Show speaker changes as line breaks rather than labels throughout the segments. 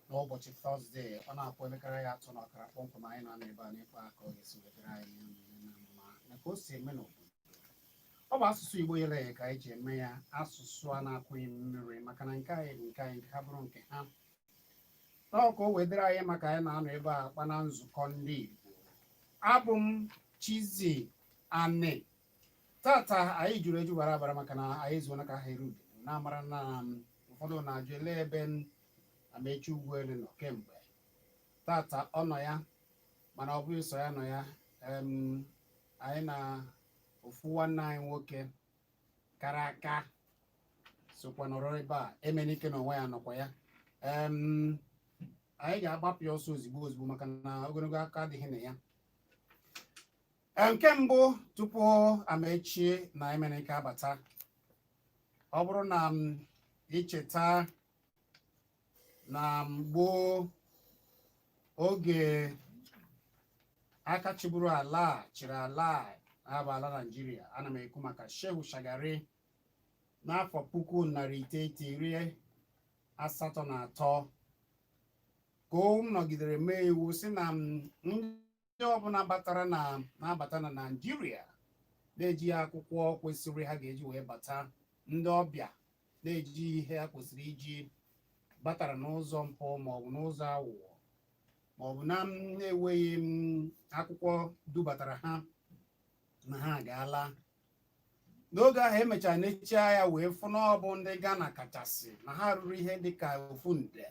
n'ụbọchị Tọzdee ọ na-akpọ elekere ya 3:30 kpọmkwem anyị nọ n'ebe a n'ịkpa aka ọ ga-esi wetara anyị na mma na ka o si eme n'obodo. Ọ bụ asụsụ Igbo yere ya ka anyị ji eme ya, asụsụ a na-akwụghị mmiri maka na nke anyị bụ nke anyị, nke ha bụrụ nke ha. N'ọka o wedere anyị maka anyị na-anọ ebe a akpa na nzukọ ndị Igbo. Abụ m Chizzy Ani. Tata anyị juru eju bara bara maka na anyị zuona ka ha eru na-amara na ụfọdụ na-ajụ ele ebe Amechi Ugwuelu nọ kemgbe. Tata ọ nọ ya, mana ọ bụghị so ya nọ ya. Anyị na ofu nwanne anyị nwoke kara aka sokwa nọrọ ebe a, Emenike na onwe ya nọkwa ya. Anyị ga-agbapụ ya ọsọ ozugbo maka na ogologo aka adịghị na ya. Nke mbụ, tupu Amechi na Emenike abata, ọ bụrụ na icheta na mgbo oge aka chịburu ala chịrị ala na-aba ala Naịjirịa, ana m ekwu maka Shehu Shagari n'afọ 1983 ka o nọgidere mee iwu si na ndị ọbụla na-abata na Naịjirịa na-eji akwụkwọ kwesịrị ha ga-eji wee bata, ndị ọbịa na-eji ihe ha kwesịrị iji batara n'ụzọ mpụ maọbụ n'ụzọ aghụghọ maọbụ na-enweghị akwụkwọ dubatara ha na ha agaala. N'oge ahụ emechara n'echi ya wee fụ na ọ bụ ndị Ghana kachasị, na ha ruru ihe dịka ofu nde.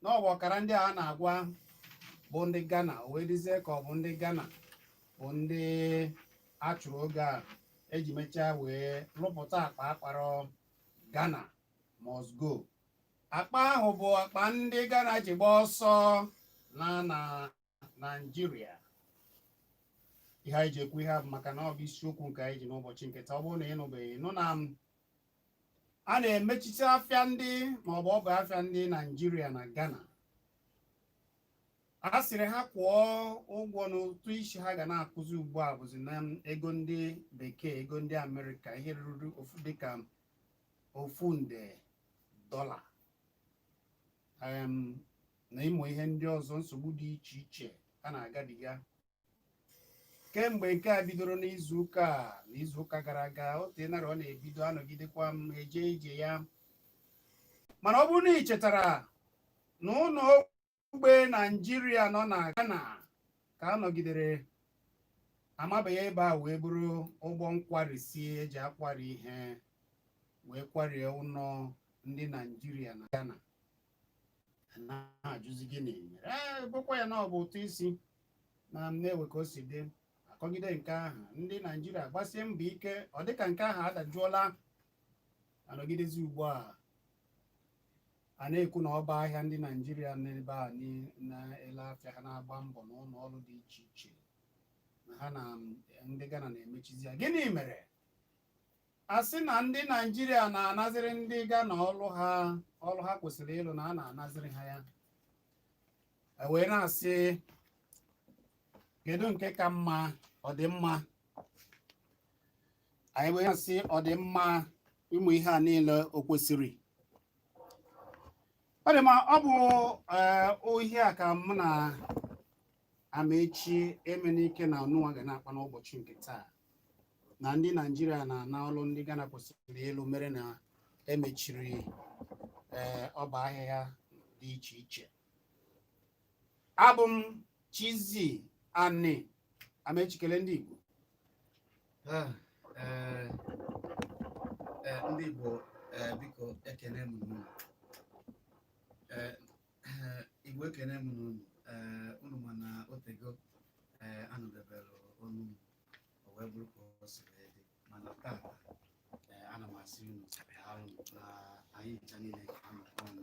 N'ọbụ ọkara ndị a na-agwa bụ ndị Ghana, o wee dizie ka ọ bụ ndị Ghana bụ ndị a chụrụ oge a eji mechaa wee rụpụta akpa akpara Ghana must go. Akpa ahụ bụ akpa ndị Ghana ji gba ọsọ na Naịjirịa. Ihe anyị ji ekwu ihe bụ maka na ọ bụ isiokwu nke anyị ji n'ụbọchị nketa. Ọ bụrụ na ị nụbeghị nụ na a na-emechite afịa ndị maọbụ ọ bụ afịa ndị Naịjirịa na Ghana, a sịrị ha kwụọ ụgwọ n'otu isi ha ga na-akụzi ugbu a bụzi na ego ndị bekee, ego ndị Amerịka, ihe ruru dịka ofu nde dọla, na ịmụ ihe ndị ọzọ, nsogbu dị iche iche a na-agabiga kemgbe nke a bidoro n'izuụka gara aga. Otu narị ọ na-ebido, anọgidekwa m eje ije ya. Mana ọ bụrụ na ị chetara na ụlọ ogbe Naịjirịa nọ na Ghana ka anọgidere amabeghị ebe a wee bụrụ ụgbọ nkwarisi eji akwari ihe wee kwarie ụlọ ndị Naịjirịa na Ghana, na-ajụzi gịnị mere. Bụkwa ya na ọ bụ ụtụ isi na Nnewi ka o si dị. Akọgide nke ahụ, ndị Naịjirịa gbasie mbọ ike, ọ dịka nke ahụ adajụọla, anọgidezi ugbu a a na-ekwu na ọba ahịa ndị Naijiria n'ebe a na-ele afịa ha na-agba mbọ n'ụlọ ọrụ dị iche iche na ha na ndị Ghana na-emechizi ya. Gịnị mere a sị na ndị Naijiria na-anaziri ndị Ghana ọrụ ha kwesịrị ịlụ na a na-anaziri ha ya, wee na-asị kedu nke ka mma, ọ dị mma? Anyị wee na-asị ọ dị mma ụmụ ihe a niile o kwesịrị? Ọ dị mma, ọ bụ ohi a ka mụ na Amaechi Emenike na Ọnụnwa ga na-akpa n'ụbọchị nke taa, na ndị Naijiria na ọrụ ndị Ghana kwesịrị ịlụ mere na emechiri ọba ahịa dị iche iche. Abụ m Chizzy Ani Amaechi, kelee ndị Igbo.
Ndị Igbo biko ekene m n'unu. Igbo ekene m n'unu. Unu ma na otego anụdebere onu m, o wee bụrụ ka o si wee dị, mana tata ana m asị unu alụ na anyị ncha niile ga-anọkọ ọnụ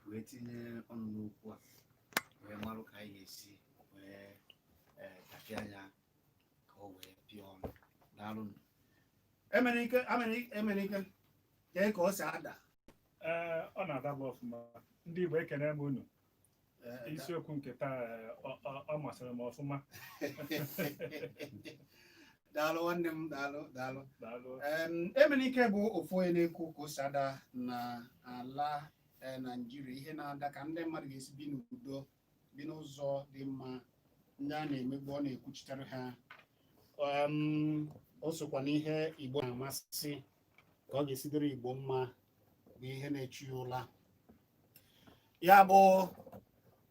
wee tinye ọnụ n'okwu a wee marụ ka anyị ga-esi wee kapịa anya ka o wee pịa ọnụ. Daalụ.
Emenike kee ka ọ si ada?
Ọ na-adaba ọfụma. Ndị Igbo ekene m unu. Isiokwu nke taa ọ masịrị m ọfụma.
Daalụ nwanne m, daalụ. Emenike bụ ofu onye na-ekwu ka o si ada na ala Naijiria, ihe na-ada ka ndị mmadụ ga-esi bi n'udo, bi n'ụzọ dị mma, ndị a na-emegbu ọ na-ekwuchitere ha. O sokwa n'ihe Igbo na-amasị ka ọ ga-esi dịrị Igbo mma, bụ ihe na-echu ya ụla. Ya bụ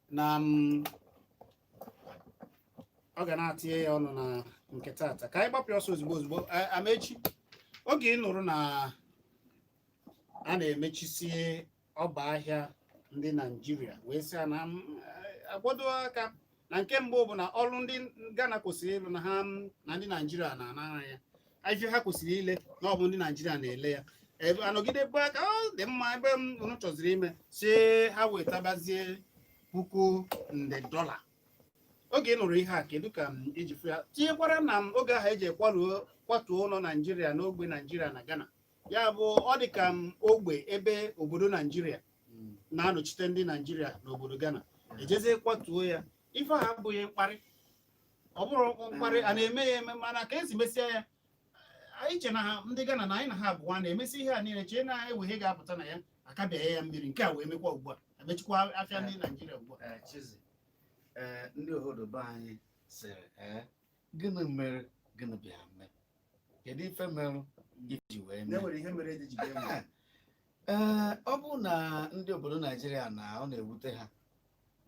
na ọ ga na-atinye ya ọnụ na nke tata. Ka anyị gbapụ ọsọ ozugbo. Amaechi, oge ị nụrụ na a na-emechisi ọba ahịa ndị Naijiria, wee sị na agbodo aka na nke mbụ bụ na ọrụ ndị Ghana kwesịrị ịlụ na ha na ndị Naijiria na-anara ya, ahịa ha kwesịrị ile na ọ bụ ndị Naijiria na-ele ya. Anọgide ebe aka ọ dị mma, ebe unu chọziri ime si ha wetabazie $1,000. Oge ị nụrụ ihe a, kedu ka iji fụ ya? Tinyekwara na oge ahụ eji kwatuo ụlọ Naijiria n'ogbe Naijiria na Ghana, ya bụ ọ dị ka ogbe ebe obodo Naijiria na-anọchite ndị Naijiria n'obodo Ghana ejezie kwatuo ya. Ife ha abụghị mkparị, ọ bụrụ mkparị, a na-eme ya eme, mana ka esi mesia ya, anyị che na ha ndị Ghana na anyị na ha abụọ na-emesi ihe a niile, chee na eweghe ga-apụta na ya, akabịa ya mmiri, nke a wee mekwa ugbu a, emechikwa afịa ndị Naijiria ugbu a.
Chizzy, ndị obodo be anyị sịrị gịnị mere gịnị bịa mee, kedu ife merụ iji wee mee?
Enwere ihe mere eji mee.
Ọ bụ na ndị obodo Naijiria na ọ na-ewute ha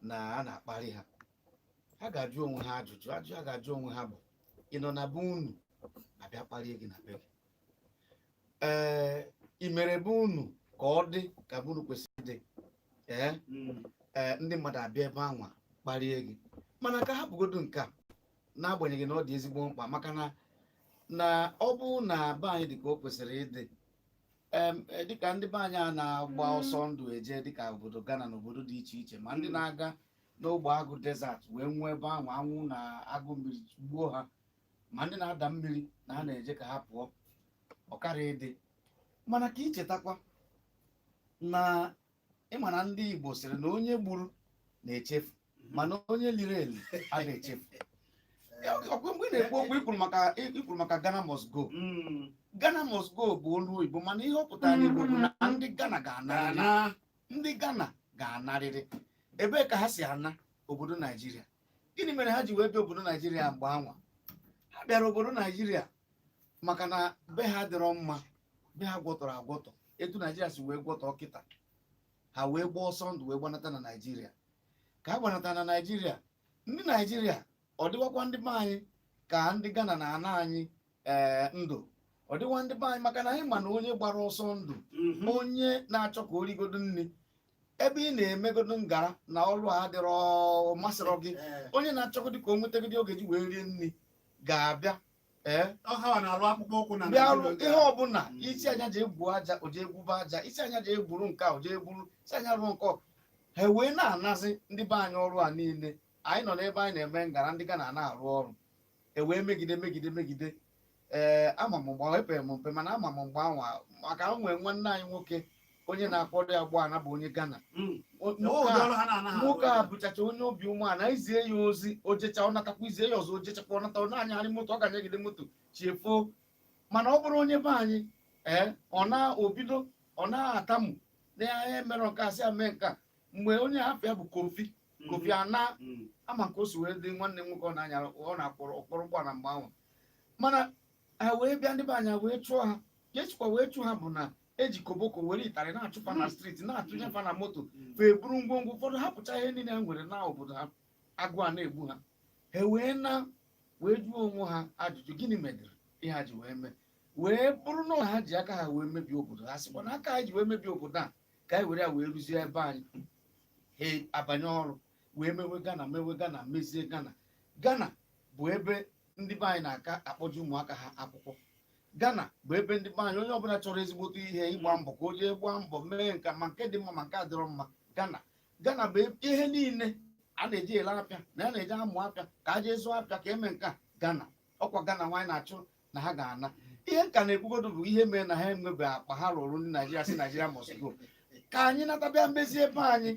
na a na-akparị ha, ha ga-ajụ onwe ha ajụjụ ha ga-ajụ onwe ha bụ, ị nọ na be unu abịa kparịa gị na be gị? Ị mere be unu ka ọ dị ka be unu kwesịrị dị? Ndị mmadụ abịa ebe anwa kparịa gị, mana ka ha bụgodo nke a, n'agbanyeghị na ọ dị ezigbo mkpa, maka na ọ bụ na be anyị dị ka o kwesịrị ịdị, dịka ndị be anyị a na-agba ọsọ ndụ eje dịka obodo Ghana na obodo dị iche iche, ma ndị na-aga n'ogbe agụ desert wee nwee ebe ahụ anwụ na agụ mmiri gbuo ha, ma ndị na-ada mmiri na ha na-eje ka ha pụọ, ọkara ịdị. Mana ka ichetakwa na ịma na ndị Igbo sịrị na onye gburu na-echefu, mana onye liri eli a na-echefu. Ọkwa mgbe ị na-ekwu okwu ikwuru maka Ghana must go. Ghana must go bụ olu Igbo, mana ihe ọ pụtara n'Igbo bụ na ndị Ghana ga-anarịrị. Ndị Ghana ga-anarịrị. Ebee ka ha si ana? Obodo Naijiria. Gịnị mere ha ji wee bịa obodo Naijiria mgbe anwa? Ha bịara obodo Naijiria maka na be ha dịrọ mma, be ha gwọtọrọ agwọtọ, etu Naijiria si wee gwọtọ kịta, ha wee gbaa ọsọ ndụ wee gbanata na Naijiria. Ka ha gbanata na Naijiria, ndị Naijiria ọ dịwakwa ndị be anyị ka ndị Ghana na-ana anyị ndụ? Ọ dịwa ndị be anyị? Maka na anyị ma na onye gbara ọsọ ndụ, onye na-achọ ka o rigodo nri, ebe ị na-emegodo ngara na ọrụ a dịrọ masịrị gị, onye na-achọgodị ka o nwetagodi oge ji wee rie nri ga-abịa
ha na-arụ akpụkpọ ụkwụ na
bịa arụ
Naịjirịa.
ihe ọbụla isi anya ji egwu aja o ji egwuba aja, isi anya ji egburu nke a o ji egburu, isi anya rụọ nke ha wee na-anazi ndị be anyị ọrụ a niile. Anyị nọ n'ebe anyị na-eme ngara ndị Ghana na-arụ ọrụ ewee megide ama m mgbe epeghị m mpe mana ama m mgbe anwa maka nwee nwanne anyị nwoke onye na-akwado ya gbaa bụ onye Ghana. Nwoke a bụchacha onye obi umeala, izie ya ozi ojecha ọ natakwa, izie ya ọzọ ojechakwa ọ nata, ọ na-anyagharị moto, ọ ga-anyagide moto chiefo. Mana ọ bụrụ onye be anyị ọ na-obido ọ na-atamụ na ya mere nke a sị ya mee nke a. Mgbe onye afọ ya bụ Kofi ana ama nke o si wee dị nwanne m nwoke ọ na-anya ọ na-akpọrọ ọkpọrọ ụgbọala mgbe ahụ. Mana ha wee bịa ndị be anyị wee chụọ ha, echikwa wee chụọ ha bụ na eji koboko were ịtarị na-achụfa na striti na-atụnye fa na moto fee buru ngwongwo. Ụfọdụ hapụcha ihe niile ha nwere na obodo ha, agụụ a na-egbu ha. Ha wee jụọ onwe ha ajụjụ, gịnị medere ihe ha ji wee mee? Wee bụrụ na ha ji aka ha wee mebie obodo ha, sịkwa na aka ha ji wee mebie obodo a ka anyị were ya wee rụzie ebe anyị. Ha abanye ọrụ wee mewe Ghana mezie Ghana bụ ebe ndị be anyị na-aka akpọju ụmụaka ha akwụkwọ. Ghana bụ ebe ndị be anyị onye ọbụla chọrọ ezigbote ihe ịgba mbọ ka o jee gbaa mbọ mee nke ma nke dị mma ma nke adịrọ mma. Ghana bụ ihe niile a na-eji ele apịa na ya na-eji amụ apịa ka a jee zụọ apịa ka eme nke a. Ghana ọkwa Ghana nwaanyị na-achụ na ha ga-ana. Ihe nka na-ekwugodo bụ ihe mere na ha enwebeghị akpa ha rụrụ ndị Naijiria si Naijiria mosgo ka anyị natabịa mezie ebe anyị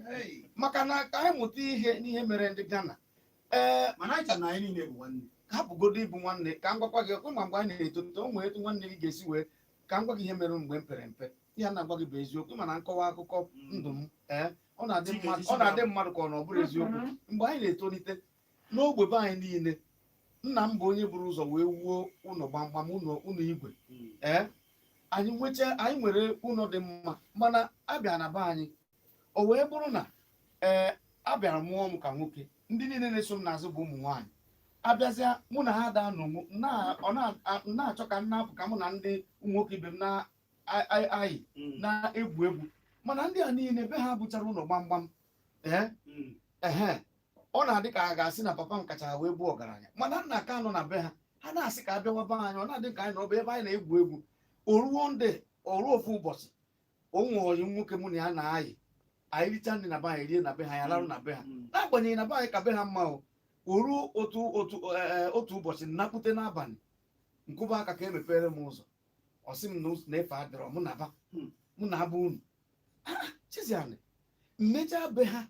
maka na ka anyị mụta ihe n'ihe mere ndị Ghana.
Mana anyị na anyị niile bụ nwanne.
Ha bụgodo ịbụ nwanne. Ka m gwakwa gị ma mgbe anyị na-etolite o nwere etu nwanne gị ga-esi wee ka m gwa gị ihe mere mgbe m pere mpe. Ihe na-agwa gị bụ eziokwu mana nkọwa akụkọ ndụ m ọ na-adị mmadụ ka ọ na ọ bụrụ eziokwu. Mgbe anyị na-etolite n'ogbe be anyị niile, nna m bụ onye buru ụzọ wee wuo ụlọ gbamgbam ụlọ igwe. Anyị nwere ụlọ dị mma mana abịa na be anyị o wee bụrụ na abịara mụọ m ka nwoke, ndị niile na-eso m n'azụ bụ ụmụ nwaanyị. Abịazịa mụ na ha da-anọ na-achọ ka nna apụ ka mụ na ndị nwoke ibe m na-ayị na-egwu egwu. Mana ndị a niile be ha bụchara ụlọ gbamgbam. Ọ na-adị ka a ga-asị na papa m kacha ha wee bụ ọgaranya, mana nna ka nọ na be ha na-asị ka abịawa be anyị. Ọ na-adị ka anyị na ọba ebe anyị na-egwu egwu. O ruo ofu ụbọchị o nweghị nwoke mụ na ya na-ayị, anyị richa ndị na be anyị rie na be ha ya larụ na be ha, n'agbanyeghị na be anyị ka be ha mma. O ruo otu ụbọchị nnapụte n'abalị nkụba aka ka emepere m ụzọ, ọ sị m na-efe adịrọ mụ na abụ unu Chiziani mmecha be ha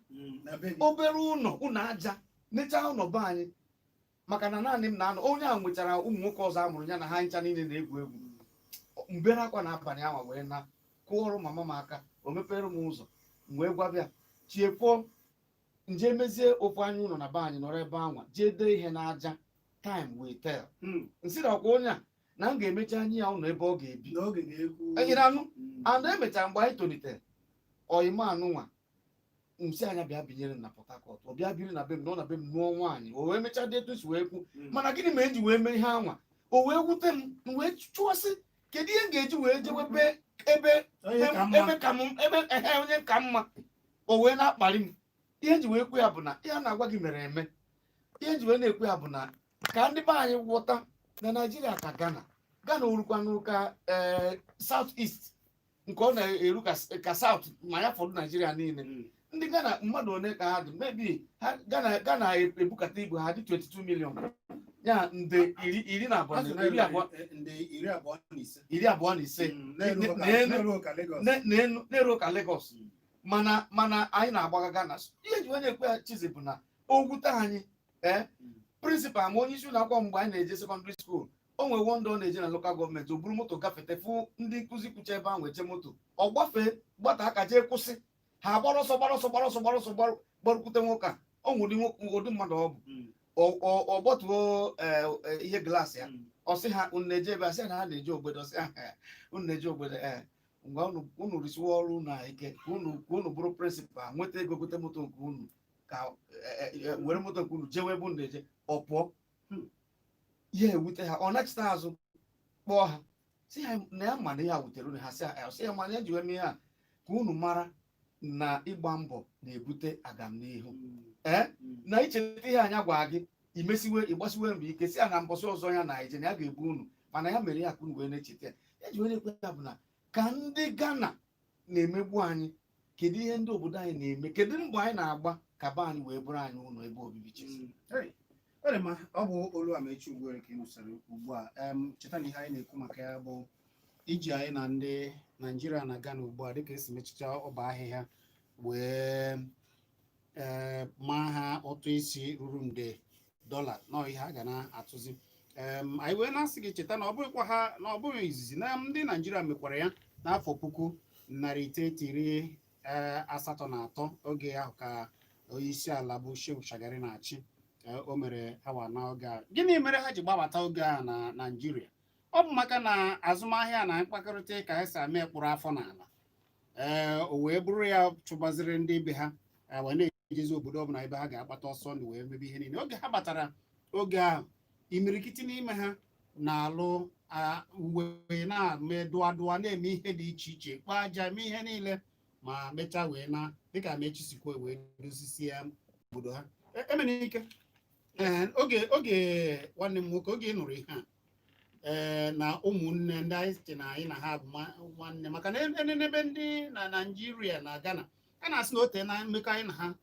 obere ụlọ aja mechaa ụlọ be anyị maka na naanị m na-anọ. Onye ahụ nwechara ụmụ nwoke ọzọ a mụrụ ya na ha ncha niile na-egwu egwu. Mbere akwa n'abalị ahụ wee na kụọrụ mama m aka, o mepere m ụzọ wee gwabịa chiefo nje mezie ofu anya ụlọ na be anyị nọrọ ebe anwa jee dee ihe n'aja time will tell. Nsị nakwa onye a na m ga-emechi anya ya ụlọ ebe ọ ga-ebi enyere anụ emechara mgbe anyị tolitere oyimanụ nwa nsị anya bịa binyere na Port Harcourt, ọ bịa biri na be m nọ na be m nụọ nwaanyị. O wee mechaa dị etu si wee kwu, mana gịnị ma eji wee mee ihe anwa? O wee wute m wee chụọsị kedu ihe m ga-eji wee jewebe ebe onye ka mma. O wee na-akpali m. Ihe nji wee kwu ya bụ na ihe a na-agwa gị mere eme. Ihe nji wee na-ekwu ya bụ na ka ndị be anyị ghọta na Naijiria ka Ghana orukwanụ ka South East nke ọ na-eru ka South ma ya fọdụ Naijiria niile. Ndị Ghana mmadụ one ka ha dị? Maybe Ghana ebukata igwe ha dị 22 million, ya nde iri na abụọ na ise na-eru ka Lagos. Mana anyị na-agbaga Ghana. Ihe ji onye ekwe Chizi bụ na ogwute anyị prịnsịpal ma onye isi ụlọ akwụkwọ mgbe anyị na-eje sekọndịrị skuul, o nwere wọndụ ọ na-eje na lokal gọọmenti, o buru moto gafete fụ ndị nkụzi kwucha ebe ahụ eche moto, ọ gbafee gbata aka jee kwụsị, ha gbara ọsọ gbarụkwute nwoke a. Ọ nwụrụ ụdị mmadụ ọ bụ ọ gbatuo ihe glaasị ya, ọ sị ha unu na-eje ebe a, sị na ha na-eje ogbede, ọ sị ha unu na-eje ogbede mgbe unu rụsiwa ọrụ na ike ka unu bụrụ prịnsịpal nweta ego gote moto nke unu ka were moto nke unu jewe ebe unu na-eje, ọ pụọ. Ihe ewute ha, ọ nachita azụ kpọọ ha sị ha na ya ma na ya wutere unu. Ha sị ya mana ya ji wee mee ha ka unu mara na ịgba mbọ na-ebute agamnihu. Na icheta ihe anya gwara gị imesiwe ịgbasiwe mbọ ike si ya na mbọsị ọzọ ya na ije na ya ga-ebu unu mana ya mere ya ka unu wee na-echeta ya ji wee na-ekwe ya bụ na ka ndị Ghana na-emegbu anyị kedu ihe ndị obodo anyị na-eme kedu mbọ anyị na-agba ka be anyị wee bụrụ anyị ụlọ ebe obibi Chisom.
Ọ bụ olu Amaechi Ugwuere ka ị nụsịrị ugbu a cheta na ihe anyị na-ekwu maka ya bụ iji anyị na ndị Naijiria na Ghana ugbu a dịka esi mechicha ọba ahịhịa wee maa ha ụtụ isi ruru nde $, nọ ihe a ga na-atụzi anyị wee na-asị gị cheta na ọ bụghịkwa ha na ọ bụghị izizi na ndị Naijiria mekwara ya n'afọ 1983 oge ahụ ka onyeisi ala bụ Shehu Shagari na-achị o mere hawa n'oge a. Gịnị mere ha ji gbabata oge a na Naijiria? Ọ bụ maka na azụmahịa na mkpakọrịta ka ha si ame kpụrụ afọ n'ala o wee bụrụ ya chụbaziri ndị ibe ha wee na-ejezi obodo ọbụla ebe ha ga-akpata ọsọ ndụ wee mebe ihe niile. Oge ha batara oge ahụ imirikiti n'ime ha na-alụ uwe na-eme dụadụa na-eme ihe dị iche iche kpaa aja eme ihe niile ma mechaa wee na dịka Amaechi sikwa wee dozisi ya obodo ha emena ike. Oge nwanne m nwoke oge ị nụrụ ihe a na ụmụnne ndị anyị si na anyị na ha bụ nwanne maka na n'ebe ndị na Naijiria na Ghana a na-asị na ote na mmekọ anyị na ha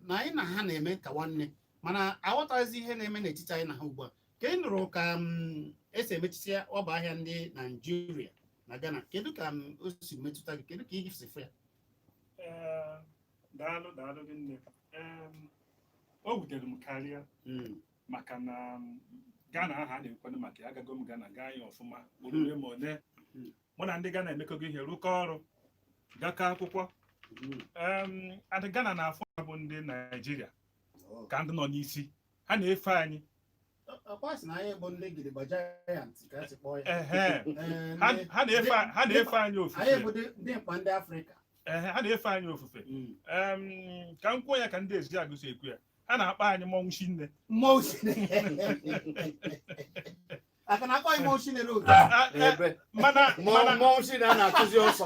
na anyị na ha na-eme ka nwanne mana aghọtaghịzi ihe na-eme n'etiti anyị na ha ugbu a ka ị nụrụ ka esi emechisi ọba ahịa ndị Naijiria na Ghana kedu ka o si metụta gị kedu ka ị si fụ ya?
Daalụ gị nne. O wutere m karịa maka na Ghana ahụ a na-ekwenụ maka ya agago m Ghana gaa ya ọfụma orure ma one mụ na ndị Ghana emekọgo ihe rụkọ ọrụ gakọ akwụkwọ adị Ghana na-afụ ya bụ ndị Naijiria ka ndị nọ n'isi ha na-efe anyị ha na-efe anyị ofufe ha na-efe anyị ofufe ka m kwuo ya ka ndị ezi agụso ekwu ya ha na-akpa anyị mmọnwụ shinne mana
mmọnwụ shinne a na-atụzi ọsọ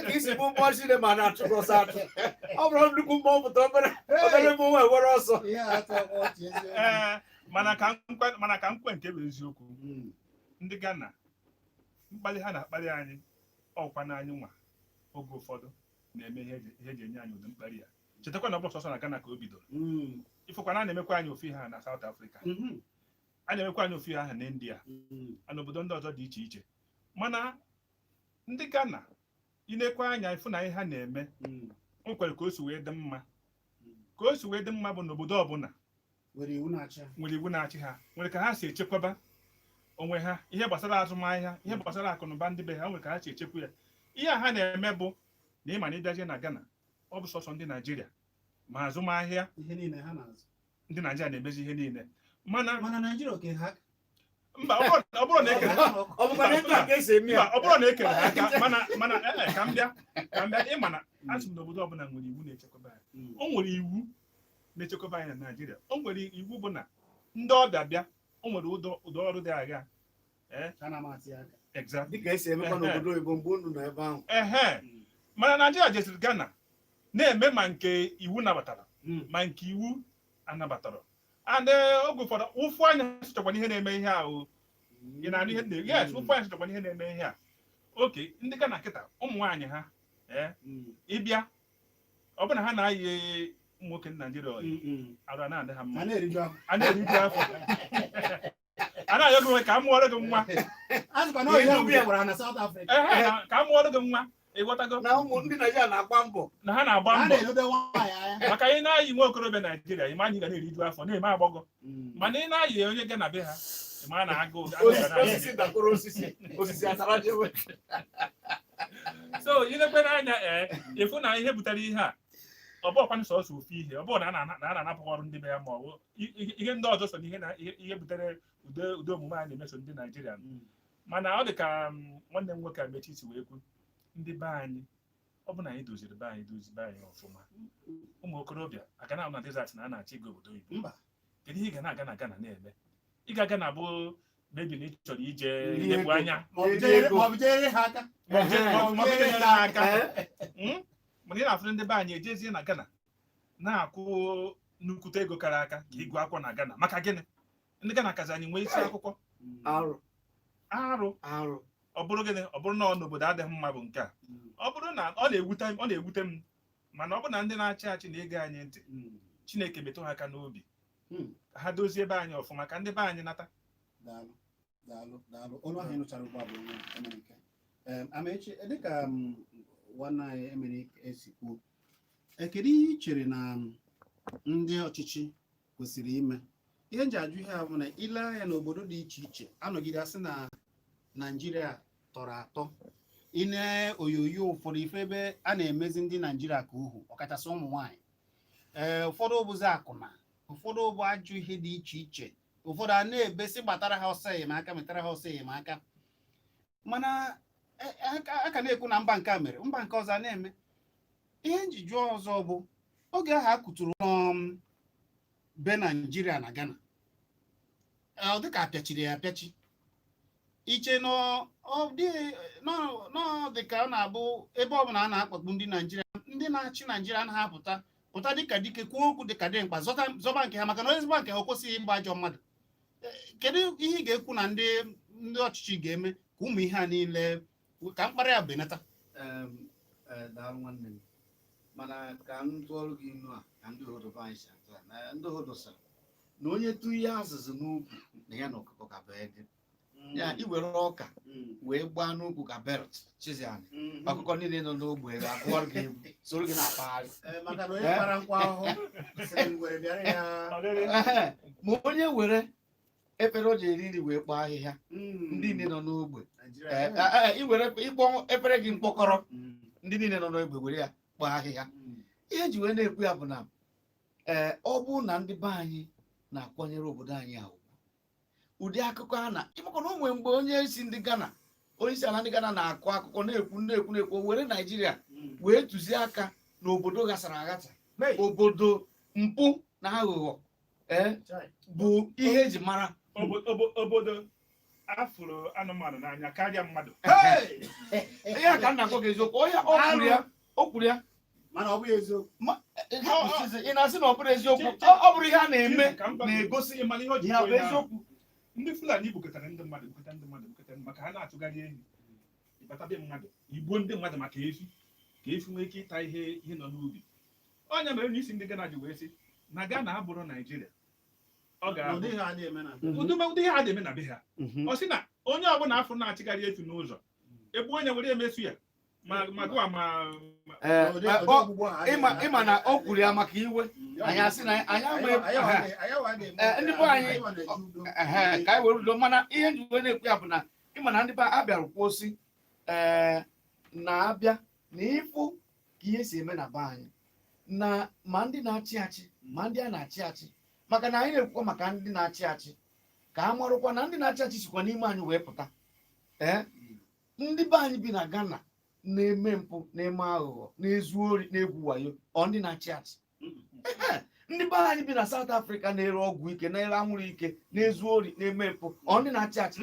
ka isi bụ mmọnwụ shinne ma na-atụzi ọsọ atụ ọ bụrụ nnukwu mmọnwụ pụta obere mmọnwụ ewere ọsọ
mana ka m kwe nke bụ eziokwu ndị Ghana mkpali ha na-akpali anyị ọkwa n'anyị nwa oge ụfọdụ na-eme ihe eji enye anyị ụdị mkpali ya. Chetakwa na ọ bụ sọsọ na Ghana ka o bidoro ifekwa na na-emekwa anyị ofu ihe ha na South Africa a na-emekwa anyị ofu ihe ha na India na obodo ndị ọzọ dị iche iche mana ndị Ghana inekwa anya ịfụ na ihe ha na-eme o kwere ka o si wee dị mma ka o si wee dị mma bụ n'obodo ọbụla nwere iwu na-achị ha nwere ka ha si echekwaba onwe ha ihe gbasara azụmahịa ihe gbasara akụnụba ndị be ha nwere ka ha si echekwa ya. Ihe a ha na-eme bụ na ịma na ịbịazie na Ghana ọ bụ sọsọ ndị Naijiria ma azụmahịa ndị Naijiria na-emezi ihe niile mana mba ọ bụrụ na ekere ha aka mana ka m bịa ịma na asị m na obodo ọbụla nwere iwu na-echekwaba ya. O nwere iwu na-echekwaba anyị na Naijiria o nwere iwu bụ na ndị ọbịa bịa o nwere ụdọ ọrụ dị agha
dịka esi emekwa n'obodo oyibo mgbe unu nọ ebe ahụ
mana Naijiria jesiri Ghana na-eme ma nke iwu nabatara ma nke iwu anabatara and oge ụfọdụ ụfụ anya sụchakwa ihe na-eme ihe ahụ ị na-anụ ihe na-ege yes ụfụ anya sụchakwa ihe na-eme ihe a oke ndị Ghana kịta ụmụ nwaanyị ha ịbịa ọ bụ na ha na-ayị nwoke Naijiria arụ na-adị ha mma a na-eriju afọ a na-ayọ gị ka a mụọrọ gị nwa ka a mụọrọ gị nwa ịghọtago
na ụmụ ndị Naijiria na-agba mbọ
na ha na-agba mbọ maka ị na-ayị nwa okorobịa Naijiria ịma anyị ga na-eriju afọ na-eme agbọgọ mana ị na-ayị onye ga na be ha ịma na agụ
osisi atara jewe
so ilekwe n'anya ịfụ na ihe butere ihe a ọ bụ ọkwanụ sọsọ ofu ihe ọ bụrụ na a na-anapụ ọrụ ndị be ya ma ọ bụ ihe ndị ọzọ so na ihe butere ụdị omume a na-emeso ndị Naijiria mana ọ dị ka nwanne m nwoke Amaechi si wee kwu ndị be anyị ọ bụ na anyị doziri be anyị ọfụma ụmụ okorobịa aga na na desert na a na-achị ego obodo oyibo kedu ihe ị ga na-aga na Ghana na-eme ị ga-aga na bụ mebi na ị chọrọ ije ilebu anya mana ị na-afụ ndị be anyị ejezie na Ghana na-akwụ nnukwute ego kara aka ka ịgụ akwụkwọ na Ghana maka gịnị ndị Ghana kazi anyị nwee isi akwụkwọ arụ ọ bụrụ gịnị ọ bụrụ na ọ n'obodo adịghị mma bụ nke a ọ bụrụ na ọ na-ewute m mana ọ bụ na ndị na-achị achị na-ege anyị ntị Chineke metụ ha aka n'obi ka ha dozie ebe anyị ọfụma ka ndị be anyị nata.
Daalụ ọnụ ahụ ịnụchara ugbu a bụ Emenike. Amaechi dịka nwanne anyị Emenike esi kwuo, kedu ihe ị chere na ndị ọchịchị kwesịrị ime? Ihe nji ajụ ihe a bụ na ile anya n'obodo dị iche iche anọgide asị na Naịjirịa tọrọ atọ, ine onyonyo ụfọdụ ife ebe a na-emezi ndị Naịjirịa ka ohu ọkachasị ụmụ nwaanyị, ụfọdụ bụzi akwụna, ụfọdụ bụ ajụ ihe dị iche iche, ụfọdụ a na-ebesi gbatara ha ọsọ enyemaka metara ha ọsọ enyemaka, mana aka na-ekwu na mba nke a mere mba nke ọzọ a na-eme. Ihe njiju ọzọ bụ oge ahụ a kụtụrụ be Naịjirịa na Ghana, ọ dịka apịachiri ya apịachi iche dịka ọ na-abụ ebe ọ bụla a na-akpagbu ndị Naịjirịa, ndị na-achị Naịjirịa anaghị pụta dịka dike kwuo okwu dịka dị mkpa zọba nke ha maka na ezigbo nke ha o kwesịghị mgba ajọ mmadụ. Kedu ihe ị ga-ekwu na ndị ọchịchị ga-eme ka ụmụ ihe a niile ka mkparị ya benata?
Daalụ nwanne m, mana ka m tụọrụ gị inu a ka ndị obodo anyị si atụ ya na ndị obodo sara na onye tụ ihe azụzụ n'ukwu na ya na ọkụkọ ka bee dị ya iwere ọka wee gbaa n'ukwu ka belt chiziani ọkụkọ niile nọ n'ogbe ga-agụọrụ gị egwu soro gị na-akpagharị ma onye were efere o ji eri nri wee kpọọ ahịhịa ndị niile nọ n'ogbe iwere ịkpọ efere gị mkpọkọrọ ndị niile nọ n'ogbe were ya kpọọ ahịhịa. Ihe eji wee na-ekwu ya bụ na ọ bụ na ndị be anyị na-akwanyere obodo anyị ahụ ụdị akụkọ a ịmakọ na onwe mgbe onye isi ndị Ghana onye isi ala ndị Ghana na-akụ akụkọ na-ekwu were Naịjirịa wee tụzie aka na obodo ghasara aghacha, obodo mpụ na aghụghọ bụ ihe eji mara
obodo afụrụ anụmanụ n'anya karịa mmadụ.
Ihe a ka m na-akọ gị eziokwu, o kwuru ya
mana ọ bụghị eziokwu.
Ị na-asị na ọ bụrụ eziokwu, ọ bụrụ ihe a na-eme
na-egosi ịmana ihe
ya bụ eziokwu.
Ndị Fulani bukọtara ndị mmadụ maka ha na-atụgharị ehi ịbata be mmadụ igbuo ndị mmadụ maka efi ka efi nwee ike ịta ihe nọ n'ubi. Onye mere onye isi ndị Ghana ji wee sị na Ghana abụrụ Naịjirịa, ọ ga-abụ ụdị ihe a na-eme na be ha. Ọ sị na onye ọbụla afọ na-achịgharị efi n'ụzọ egbu onye were emesu ya
ịma na o kwuru ya maka iwe anyị asị na ndị be anyị ka anyị were udo. Mana ihe ndị uwe na-ekwu ya bụ na ịma na ndị be abịara kwuo si na-abịa na ịfụ ka ihe si eme na be anyị na ma ndị na-achị achị ma ndị a na-achị achị, maka na anyị na-ekwukwa maka ndị na-achị achị ka a marụkwa na ndị na-achị achị sikwa n'ime anyị wee pụta. Ndị be anyị bi na Ghana na-eme mpụ, na-eme aghụghọ, na-ezu ori, na-egwu wayo, ọ ndị na-achị achị. Ndị be anyị bi na South Africa na-ere ọgwụ ike, na-ere anwụrụ ike, na-ezu ori, na-eme mpụ, ọ ndị na-achị achị.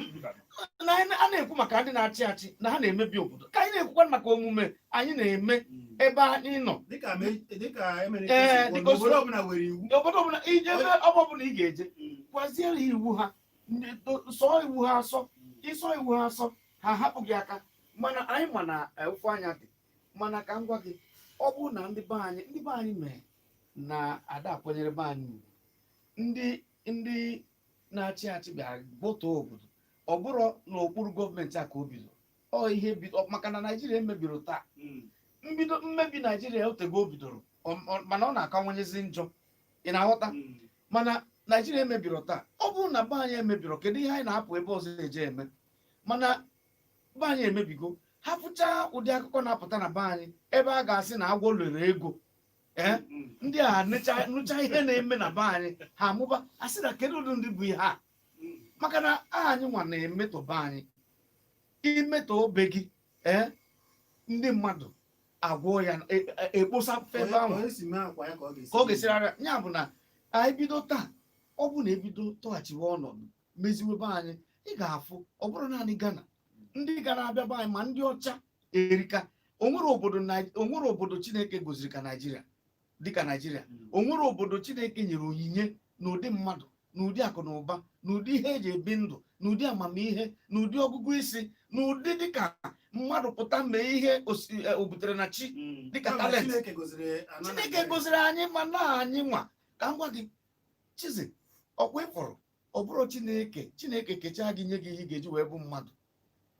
A na-ekwu maka ndị na-achị achị na ha na-emebi obodo, ka anyị na-ekwukwa maka omume anyị na-eme ebe anyị nọ. Obodo ọbụla ije ebe ọbụla ị ga-eje kwazie ha iwu ha, sọọ iwu ha asọ, ịsọ iwu ha asọ ha hapụ gị aka. Mana anyị ma na ofu anya dị, mana ka m gwa gị, ọ bụrụ na ndị be anyị mee na ada akwanyere be anyị ugwu, ndị na-achị achị bịara bụtụọ obodo, ọ bụrụ n'okpuru gọọmenti a ka o bido ọ ihe bido, maka na Naịjirịa emebiri taa. Mmebi Naịjirịa otego o bidoro, mana ọ na-akawanyezi njọ, ị na-aghọta. Mana Naịjirịa emebiri taa, ọ bụrụ na be anyị emebiri, kedu ihe anyị na-apụ ebe ọzọ eje eme? Mana be anyị emebigo, ha pụchaa ụdị akụkọ na-apụta na be anyị ebe a ga-asị na agwọ lere ego, ndị a nụcha ihe na-eme na be anyị ha amụba, asị na kedu ụdị ndị bụ ihe a? Maka na anyị nwa na-emetọ be anyị, imetọ obe gị ndị mmadụ agwọ ya ekposa ebe ahụ ka ọ ga-esirara ya. Bụ na anyị bido taa, ọ bụ na ebido tọghachiwe ọnọdụ meziwe be anyị, ị ga-afụ ọ bụrụ naanị Ghana, ndị gara abịa be anyị ma ndị ọcha erika. O nwere obodo Chineke goziri ka Naịjirịa. dịka Naijiria. O nwere obodo Chineke nyere onyinye n'ụdị mmadụ, n'ụdị akụ na ụba, n'ụdị ihe eji ebi ndụ, n'ụdị amamihe, n'ụdị ọgụgụ isi, n'ụdị dịka mmadụ pụta mee ihe o butere na chi dịka talent. Chineke goziri anyị ma na anyị nwa ka m gwa gị Chizi, ọkwa ịfọrọ ọ bụrụ Chineke kechaa gị nye gị ihe ị ga-eji wee bụ mmadụ,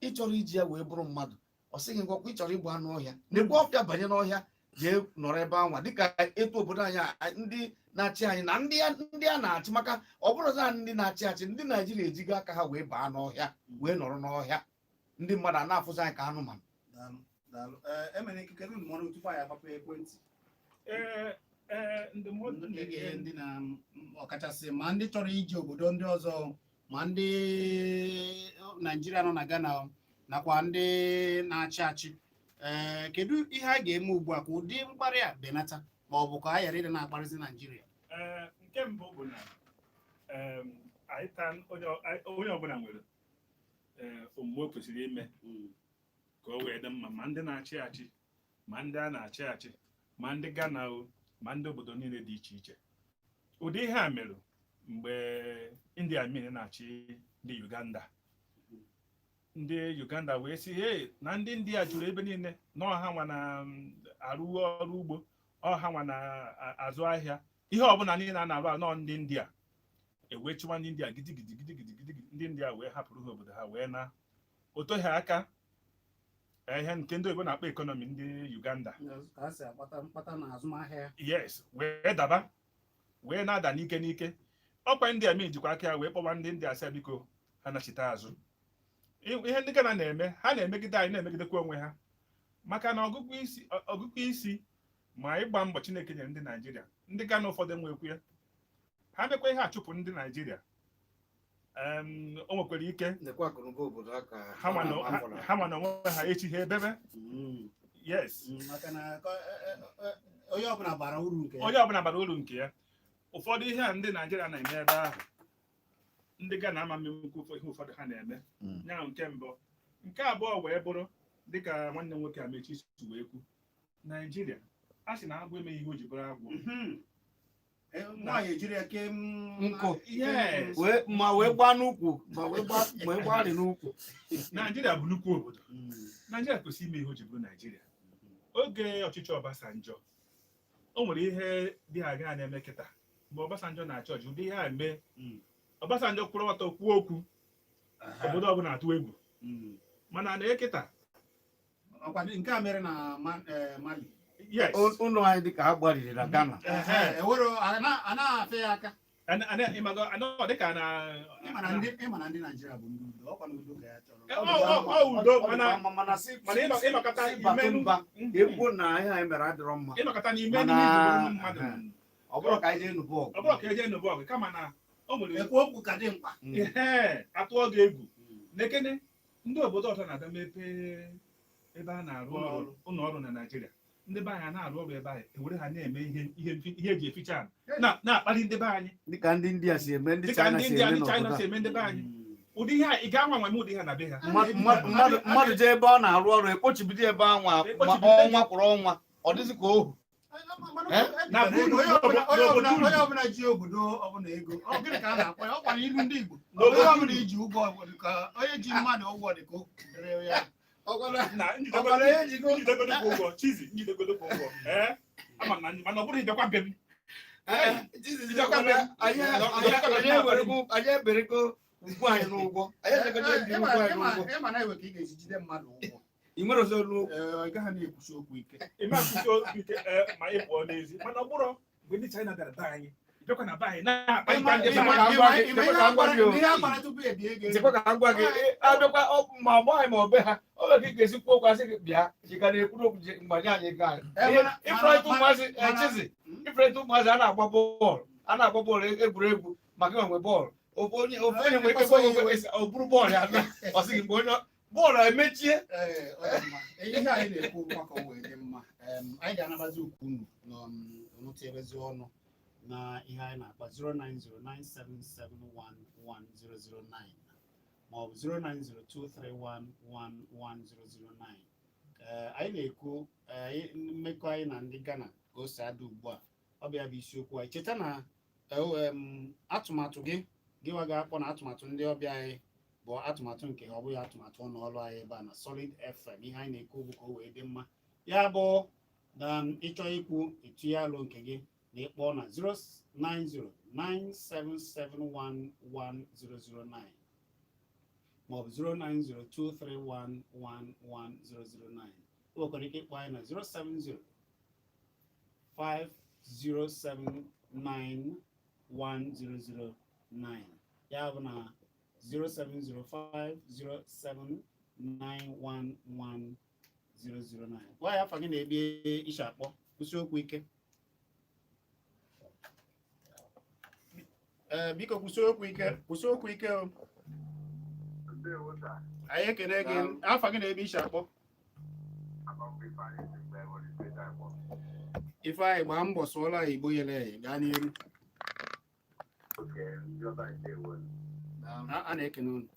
ị chọrọ iji ya wee bụrụ mmadụ, ọ sịghị ngwakwa ị chọrọ ịgba anụ ọhịa na-egbu ọfịa banye n'ọhịa jee nọrọ ebe anwa dịka etu obodo anyị ndị na-achị anyị na ndị a na-achị, maka ọ bụrụ na ndị na-achị achị ndị Naijiria ejigo aka ha wee baa n'ọhịa wee nọrọ n'ọhịa, ndị mmadụ a na-afụzi anyị ka anụmanụ.
Emere ikike ndụmọdụ tupu anyị agbapụ ekwentị
ndụmọdụ
ndị na ọkachasị ma ndị chọrọ iji obodo ndị ọzọ ma ndị Naijiria nọ na Ghana nakwa ndị na-achị achị, kedu ihe a ga-eme ugbu a ka ụdị mkparị a benata ma ọ bụ ka a ghara ịdị na-akparịzi Naijiria?
Nke mbụ bụ na onye ọbụla nwere omume o kwesịrị ime ka o wee dị mma, ma ndị na-achị achị ma ndị a na-achị achị ma ndị Ghana ma ndị obodo niile dị iche iche. Ụdị ihe a mere mgbe Idi Amin na-achị ndị Uganda. Ndị Uganda wee sị na ndị India juru ebe niile, na ọha nwa na-arụ ọrụ ugbo, ọha nwa na-azụ ahịa, ihe ọbụla niile a na-arụ anọ ndị India. Ewechiwa ndị India gidigidi, ndị India wee hapụrụ ha obodo ha wee na otoghị aka ihe nke ndị oyibo na-akpọ ekọnọmi ndị Uganda yes wee daba, wee na-ada n'ike. Ọkwa ndị Amin jikwa aka ya wee kpọwa ndị India sị biko ha nachite azụ. Ihe ndị Ghana na-eme, ha na-emegide anyị na-emegidekwa onwe ha, maka na ọgụgụ isi ma ịgba mbọ Chineke nyere ndị Naijiria. Ndị Ghana ụfọdụ enwekwu ya, ha mekwa ihe achụpụ ndị Naijiria. O nwekwara ike ha ma na onwe ha echighị ebebe. Yes,
onye ọbụla bara uru nke ya. Ụfọdụ ihe a ndị Naijiria na-eme ebe ahụ, ndị Ghana ama mmekwu ihe ụfọdụ ha na-eme. Ya nke mbụ. Nke abụọ wee bụrụ dịka nwanne m nwoke Amechi si wee kwu, Naijiria a sị na agwụ emeghị ihe o ji bụrụ agwụ. Nwaanyị ejiri eke
nkụ ma wee gbaa n'ukwu ma wee gbarị n'ukwu.
Naijiria bụ nnukwu obodo. Naijiria kwesịrị ime ihe o ji bụrụ Naijiria. Oge ọchịchị Obasanjo, o nwere ihe dị aga na-eme kịta. Mgbe Obasanjo na-achị ọchị, ụdị ihe a mee Obasanjo kwụrụ ọtọ kwuo okwu, obodo ọbụla atụ egwu. Mana na kịta
nke a mere na Mali.
Yes.
Ụlọ anyị dịka ha gbariri na Ghana.
A na-afịa ya aka.
Dịka
ịma na ndị Naijiria bụ ndị udo, ọkwa na udo ka ya chọrọ.
Udo
mana
ịnọkọta
mba egwu na ihe anyị mere adịrọ mma.
Ịnọkọta n'ime mmadụ.
Ọ bụrụ ka anyị jee nụbụ ọgụ.
Ọ bụrụ ka eje nụbụ ọgụ, kama na o nwere
ekwu okwu ka dị mkpa.
Atụọ gị egwu. Nekene ndị obodo ọzọ na-abịa mepee ebe a na-arụ ụlọ ọrụ na Naijiria. Ndị be anyị na-arụ ọrụ ebe anyị ewere ha na-eme ihe eji eficha na-akpali ndị be anyị
dịka ndị India si eme, ndị China
si eme ndị be anyị. Ụdị ihe ị ga-anwa nwa ụdị ha na be ha.
Mmadụ jee ebe ọ na-arụ ọrụ ekpochibido ebe anwa ọnwa kwụrụ ọnwa, ọ dịzị ka ohu.
Onye ọbụla ji obodo ọbụla ego, ọ gịnị ka a na-akpọ ya? Ọ kwara ilu ndị Igbo. Onye ọbụla iji ụgwọ ka onye ji mmadụ ụgwọ dị ka o kwudere ya.
Mana ọ bụrụ ịbịakwa be m,
anyị eberego ugwu anyị n'ụgwọ.
Ịma na ewe ka ị ga-esi jide mmadụ ụgwọ.
I nwere ọzọ n'okwu,
ị gaghị na-ekwusi okwu ike.
Ime akwụsị okwu ike ma ị pụọ n'ezi. Mana ọ bụrụ mgbe ndị China bịara be anyị, bịakwa na be anyị na-akpa
ka ngwa gị abịakwa ma ọ gbaghị ma ọ be ha, ọ nwere ka ị ga-esi kwuo okwu asị gị bịa jika na-ekwuru okwu mgbanye anyị ego anyị. Ifrịta ụmụazị a na-agba bọọlụ egwuregwu maka enwe bọọlụ, ofu onye nwere ike ọ bụrụ bọọlụ ya ọ sị gị mgbe onye bọọlụ emechie.
Ihe anyị na-ekwu maka wee dị mma, anyị ga-anabazi okwu unu n'ọnụtebezi ọnụ na ihe anyị na-akpa 09097711009 maọbụ 09023111009. Anyị na-ekwu mmekọ anyị na ndị Ghana ka o si ada ugbu a. Ọ bịa bụ isiokwu anyị. Cheta na atụmatụ gịwa ga-akpọ na atụmatụ ndị ọbịa anyị bụ atụmatụ nke ha, ọ bụghị atụmatụ ọnụ ọrụ anyị ebe a na Solid FM. Ihe anyị na-ekwu bụ ka o wee dị mma. Ya bụ na ịchọ ikwu etinye alụ nke gị na ịkpọ na 09097711009 maọbụ 09023111009. O nwekwara ike ịkpọ anyị na 07050791009. Ya bụ na 0705079111009. Gwa ya afa gị na-ebi ishi akpọ, kwụsị okwu ike. Biko kwụsị okwu ike o. Anyị ekene gị. Afa gị na-ebi ishi akpọ. Ifeanyị gbaa mbọ sụọla Igbo yele gaa n'iru. A na-ekene unu.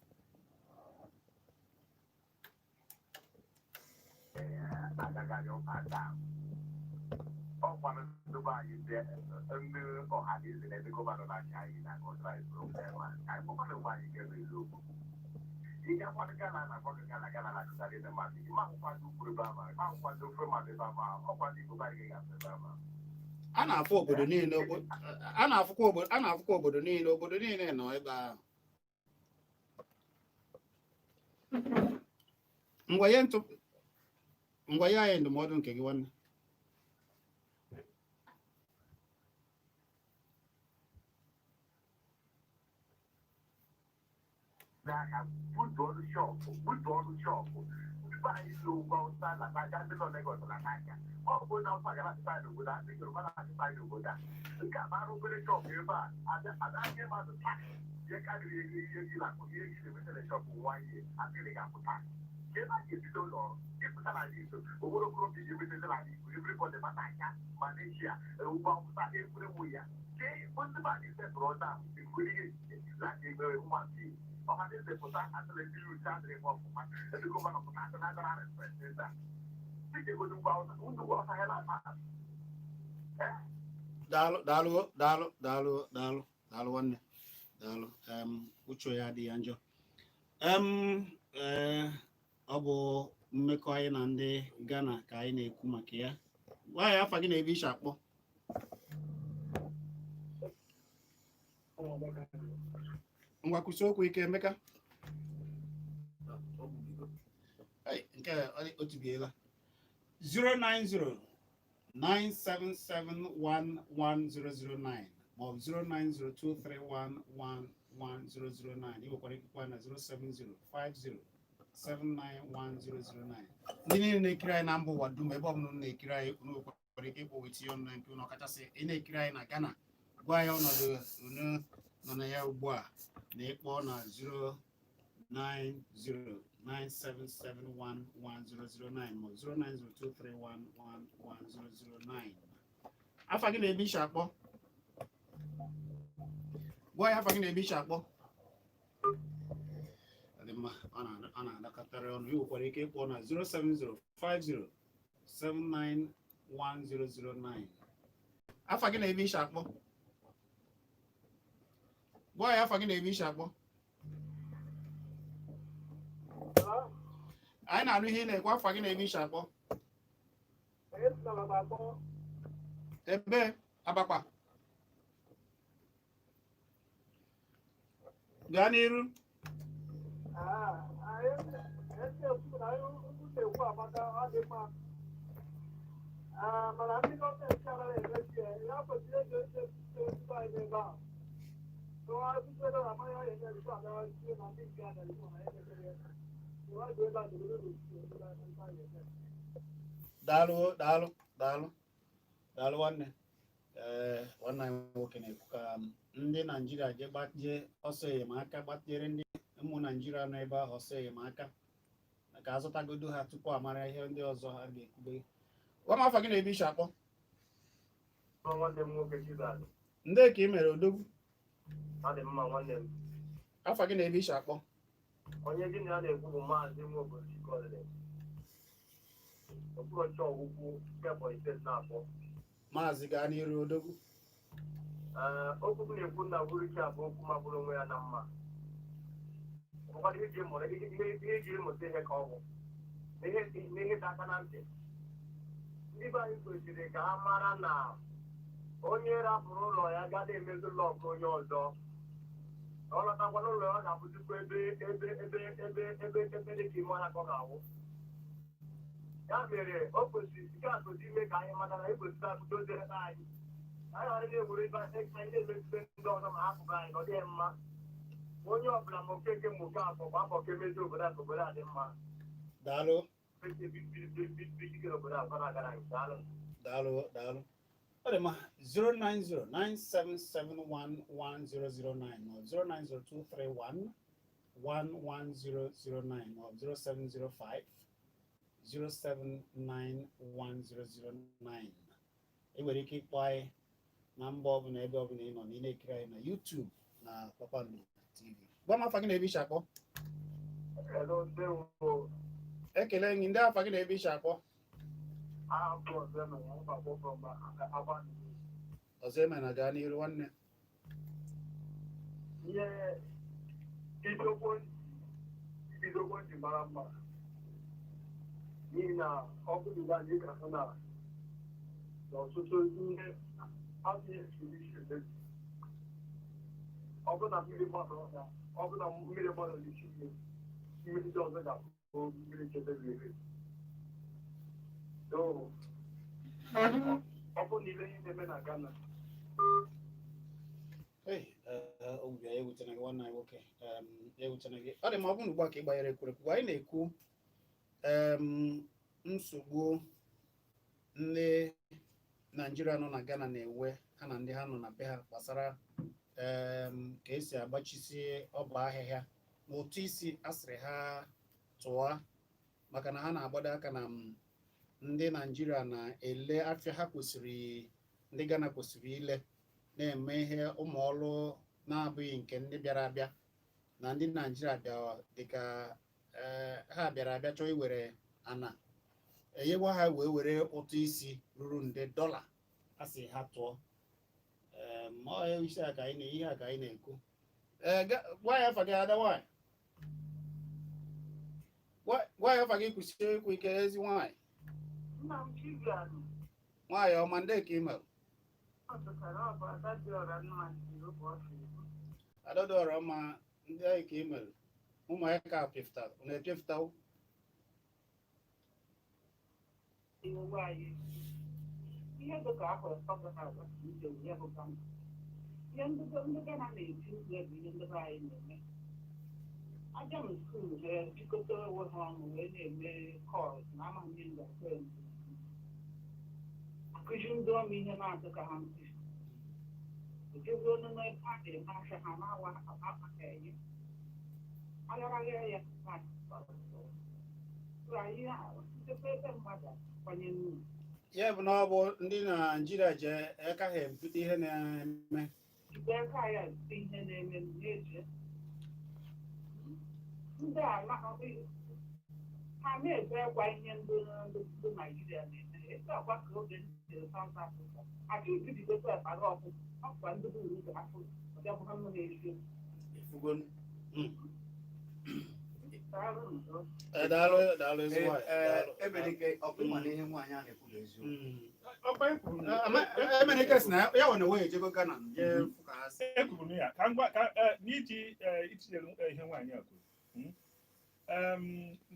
Ọkwanụ ndị anyị ndị ọha dị eze n'ebe gọvanọ na-achị anyị na kọntraịt program anyị kpọkwanụ mgbe anyị kere eziokwu. Ihe akwadụ Gana na-akpọkọ Gana na-achụtarị ndị mmadụ. Ịma akwụkwado ukwuru ebe ama, ịma akwụkwado ofe mmadụ ebe ama, ọkwado Igbo anyị ga-afụ ebe ama.
A na-afụ obodo niile, obodo niile nọ ebe ahụ. Ngwa ya anyị ndụmọdụ nke gị nwanne.
N'ahịa butu ọrụ shọpụ ndị anyị si ụgwọ ụsa na n'aka ndị nọ Legọs na n'aka ọ bụ na ụsa gara asịta n'obodo a ndị Yoruba na-asịta n'obodo a nke a mara obere shọpụ ebe a adaghị mmadụ taa ihe karịrị ihe gị na ihe gị na-emesịrị shọpụ nwa ihe adịrị ga-apụta nke na ga-ebido ụlọ ịpụta na Igbo obodo okorobịa ji emesịrị na Igbo everybody mata anya Malaysia ugbo awụsa egwuregwu ya nke igbo ndị ba anyị sepụrụ ọta ekwere ihe na emere mmasị ọhaneze pụta atụrụ ndị uche adịrị m ọfụma ndị gọvanọ pụta atụ na-agara representa dịka egodo ngwa ụzọ ọsa ya na-ata
daalụ nwanne, daalụ. Uche ya adịghị njọ. Ọ bụ mmekọ anyị na ndị Ghana ka anyị na-ekwu maka ya. Gwa ya afa gị na-ebe ishi akpọ. Ngwa kwụsị okwu ike, Emeka. Nke otubiela 09097711009 maọbụ 09023111009. Ị nwekwara ikekwa na 07050791009. Ndị niile na-ekiri anyị na mba ụwa dum, ebe ọbụla na-ekiri anyị, unu nwekwara ike ịkpọ wetinye ọnụ nke unu, ọkachasị ị na-ekiri anyị na Ghana. Gwa anyị ọnọdụ unu nọ na ya ugbu a na ịkpọ na 09097711009 ma 09023111009. Afa gị na-ebe ishi akpọ. Gwa ya afa gị na-ebe ishi akpọ. Ọ na-adakọtara ọnụ. Ị nwekwara ike ịkpọ na 07050791009. Afa gị na-ebe ishi akpọ. Gwa ya afa gị na-ebe ishi akpọ. Anyị na-anụ ihe ị na-ekwu. Afa gị na-ebe ishi akpọ. Ebe Abakpa. Gaa n'iru.
Mana ndị gọọmenti anaghị emezi ya kwesịrị ego anyị n'ebe ahụ.
Daalụ nwanne. Nwanne anyị nwoke na-ekwu ka ndị Naijiria jee ọsọ enyemaka, gbatịrị ndị ụmụ Naijiria nọ ebe ahụ ọsọ enyemaka ka azụtagodo ha tupu amara ihe ndị ọzọ ha ga-ekwube. Gwa m afa gị na-ebe ishi akpọ. Ndị ka ị mere odogwu. Afa gị na-ebe ishi akpọ.
Onye gị na ya na-ekwu bụ maazị Nwobodo Chikolere. Okpuru ọchị ọgwụgwụ Ebonyi steeti na-akpọ.
maazị gaa n'iru odogwu.
Okwu m na-ekwu na uhuruchi a bụ okwu magburu onwe ya na mma. Ụfọdụ ihe eji ịmụta ihe ka ọ bụ n'ihe dị aka na ntị. Ndị be anyị kwesịrị ka ha mara na onye rapụrụ ụlọ ya gaghị emezu ụlọ nke onye ọzọ. Ọ lọtakwa n'ụlọ ya, ọ ga-abụzikwa ebe dị ka ime ọhịa ka ọ ga-awụ. Ya mere o kwesịrị ike atụzi ime ka anyị mata na ekwesịrị akụdozi ebe anyị. Anyị ghara na-ewere ebe anyị na-emezube ndị ọzọ ma hapụrụ anyị ka ọ dịghị mma. Onye ọbụla ma okeke ma oke afọ gba mbọ ka emezi obodo a ka obodo a dị mma.
Daalụ.
Obodo a gara anyị.
Daalụ. Ọ dị mma. 09097711009 ma 09023111009 ma 0705079109. Ị nwere ike ịkpọ anyị na mba ọbụla ebe ọbụla ị nọ na ị na-ekiri anyị na YouTube na Kpakpando TV. Gwa m afa gị na ebe ishi akpọ. Ekele gị, ndị afa gị na ebe ishi akpọ. Ọzọ eme na gaa n'iru nwanne.
Ihe isiokwu ji mara mma n'ihi na ọ bụrụ anyị ga-ahụ na ọtụtụ ihe adịghị esiri isi. Ọ bụ na mmiri mmadụ ọhịa, ọ bụ na mmiri mmadụ na-esi ihe, mmiri ndị ọzọ ga-abụ mmiri chebere ere. Ọ bụ niile ihe na-eme na Ghana.
Obi ya ewutena gị nwanne anyị nwoke. Ewutena gị. Ọ dị ma ọ bụ na ugbu a ka ị gbanyere ekwurekwu, anyị na-ekwu nsogbu ndị Naijiria nọ na Ghana na-enwe ha na ndị ha nọ na be ha gbasara ka esi agbachisi ọba ahịhịa na ụtụ isi asịrị ha tụọ, maka na ha na-agbado aka na ndị Naijiria na-ele afịa ha kwesịrị, ndị Ghana kwesịrị ile na-eme ihe ụmụ ọrụ na-abụghị nke ndị bịara abịa, na ndị Naijiria bịa dịka ha bịara abịa chọọ iwere ana enyewa ha wee were ụtụ isi ruru nde dọla asị ha tụọ. Isi a ka anyị ihe a ka anyị na-ekwu. Gwa ya afa gị ada nwaanyị. Gwa ya afa gị kwụsie ikwu ike ezi nwaanyị. Nwaanyị ọma ndị ka ị mere. Adọdọrọ ọma ndị anyị ka ị mere. Ụmụ ya ka apịfta, na-epịfta.
Ihe dịka afọ asatọ na abụọ ya bụ ihe ndị Ghana na-eti mkpu bụ ihe ndị anyị na-eme. Aja m skuul ha jikọta onwe ha ọnụ wee na-eme kọs na amaghị ndị akụzi ndị ọma ihe na-adị ka ha nkụzi. Ojezi onye n'ebe a ga-eme ahịa ha na-awa maka enye agaraghị ya ebe mmadụ kwanye n'ụlọ.
Ya bụ na ọ bụ ndị Naijiria ji aka ha ebute ihe na-eme.
Jikwa aka ya ebute ihe na-eme n'ezie. Ndị a ha na-ebe gwa ihe ndị Naijiria na-eme. Ebe agwa ka oge ndị South Africa. Achọ ibidogo akpara ọkụ, ọkwa ndị bụ uru ga-afụ ọbịakwụ ha nọ na-esi.
Daalụ ezi nwaanyị.
Emenike ọkụma na ihe nwaanyị a na-ekwu eziokwu.
Emenike si na ya nwere onwe ejego Ghana jee fụka ha si.
Ekwuru m ya ka n'iji itinyere ihe nwaanyị a kwuru.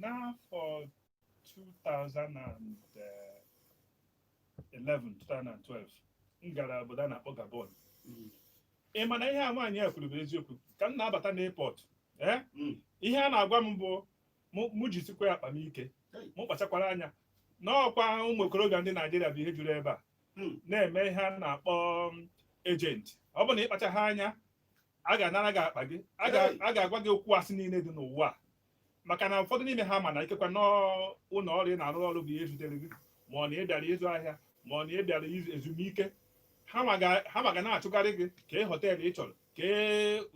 N'afọ 2011-2012 m gara obodo a na-akpọ Gabon. Ị ma na ihe a nwaanyị a kwuru bụ eziokwu. Ka m na-abata n'airport, ihe a na-agwa m bụ mụ jisikwa ya akpa m ike, mụ kpachakwara anya n'ọkwa ụmụ okorobịa ndị Naijiria bụ ihe juru ebe a na-eme ihe a na-akpọ ejenti. Ọ bụ na ịkpachaghị anya a ga-anara gị akpa gị, a ga-agwa gị okwu asị niile dị n'ụwa a, maka na ụfọdụ n'ime ha ma na ikekwa n'ụlọ ọrụ ị na-arụ ọrụ bụ ihe zutere gị, ma ọ na ị bịara ịzụ ahịa, ma ọ na ị bịara ezumike. Ha ma ga na-achụgharị gị ka ị họteelụ ị chọrọ, ka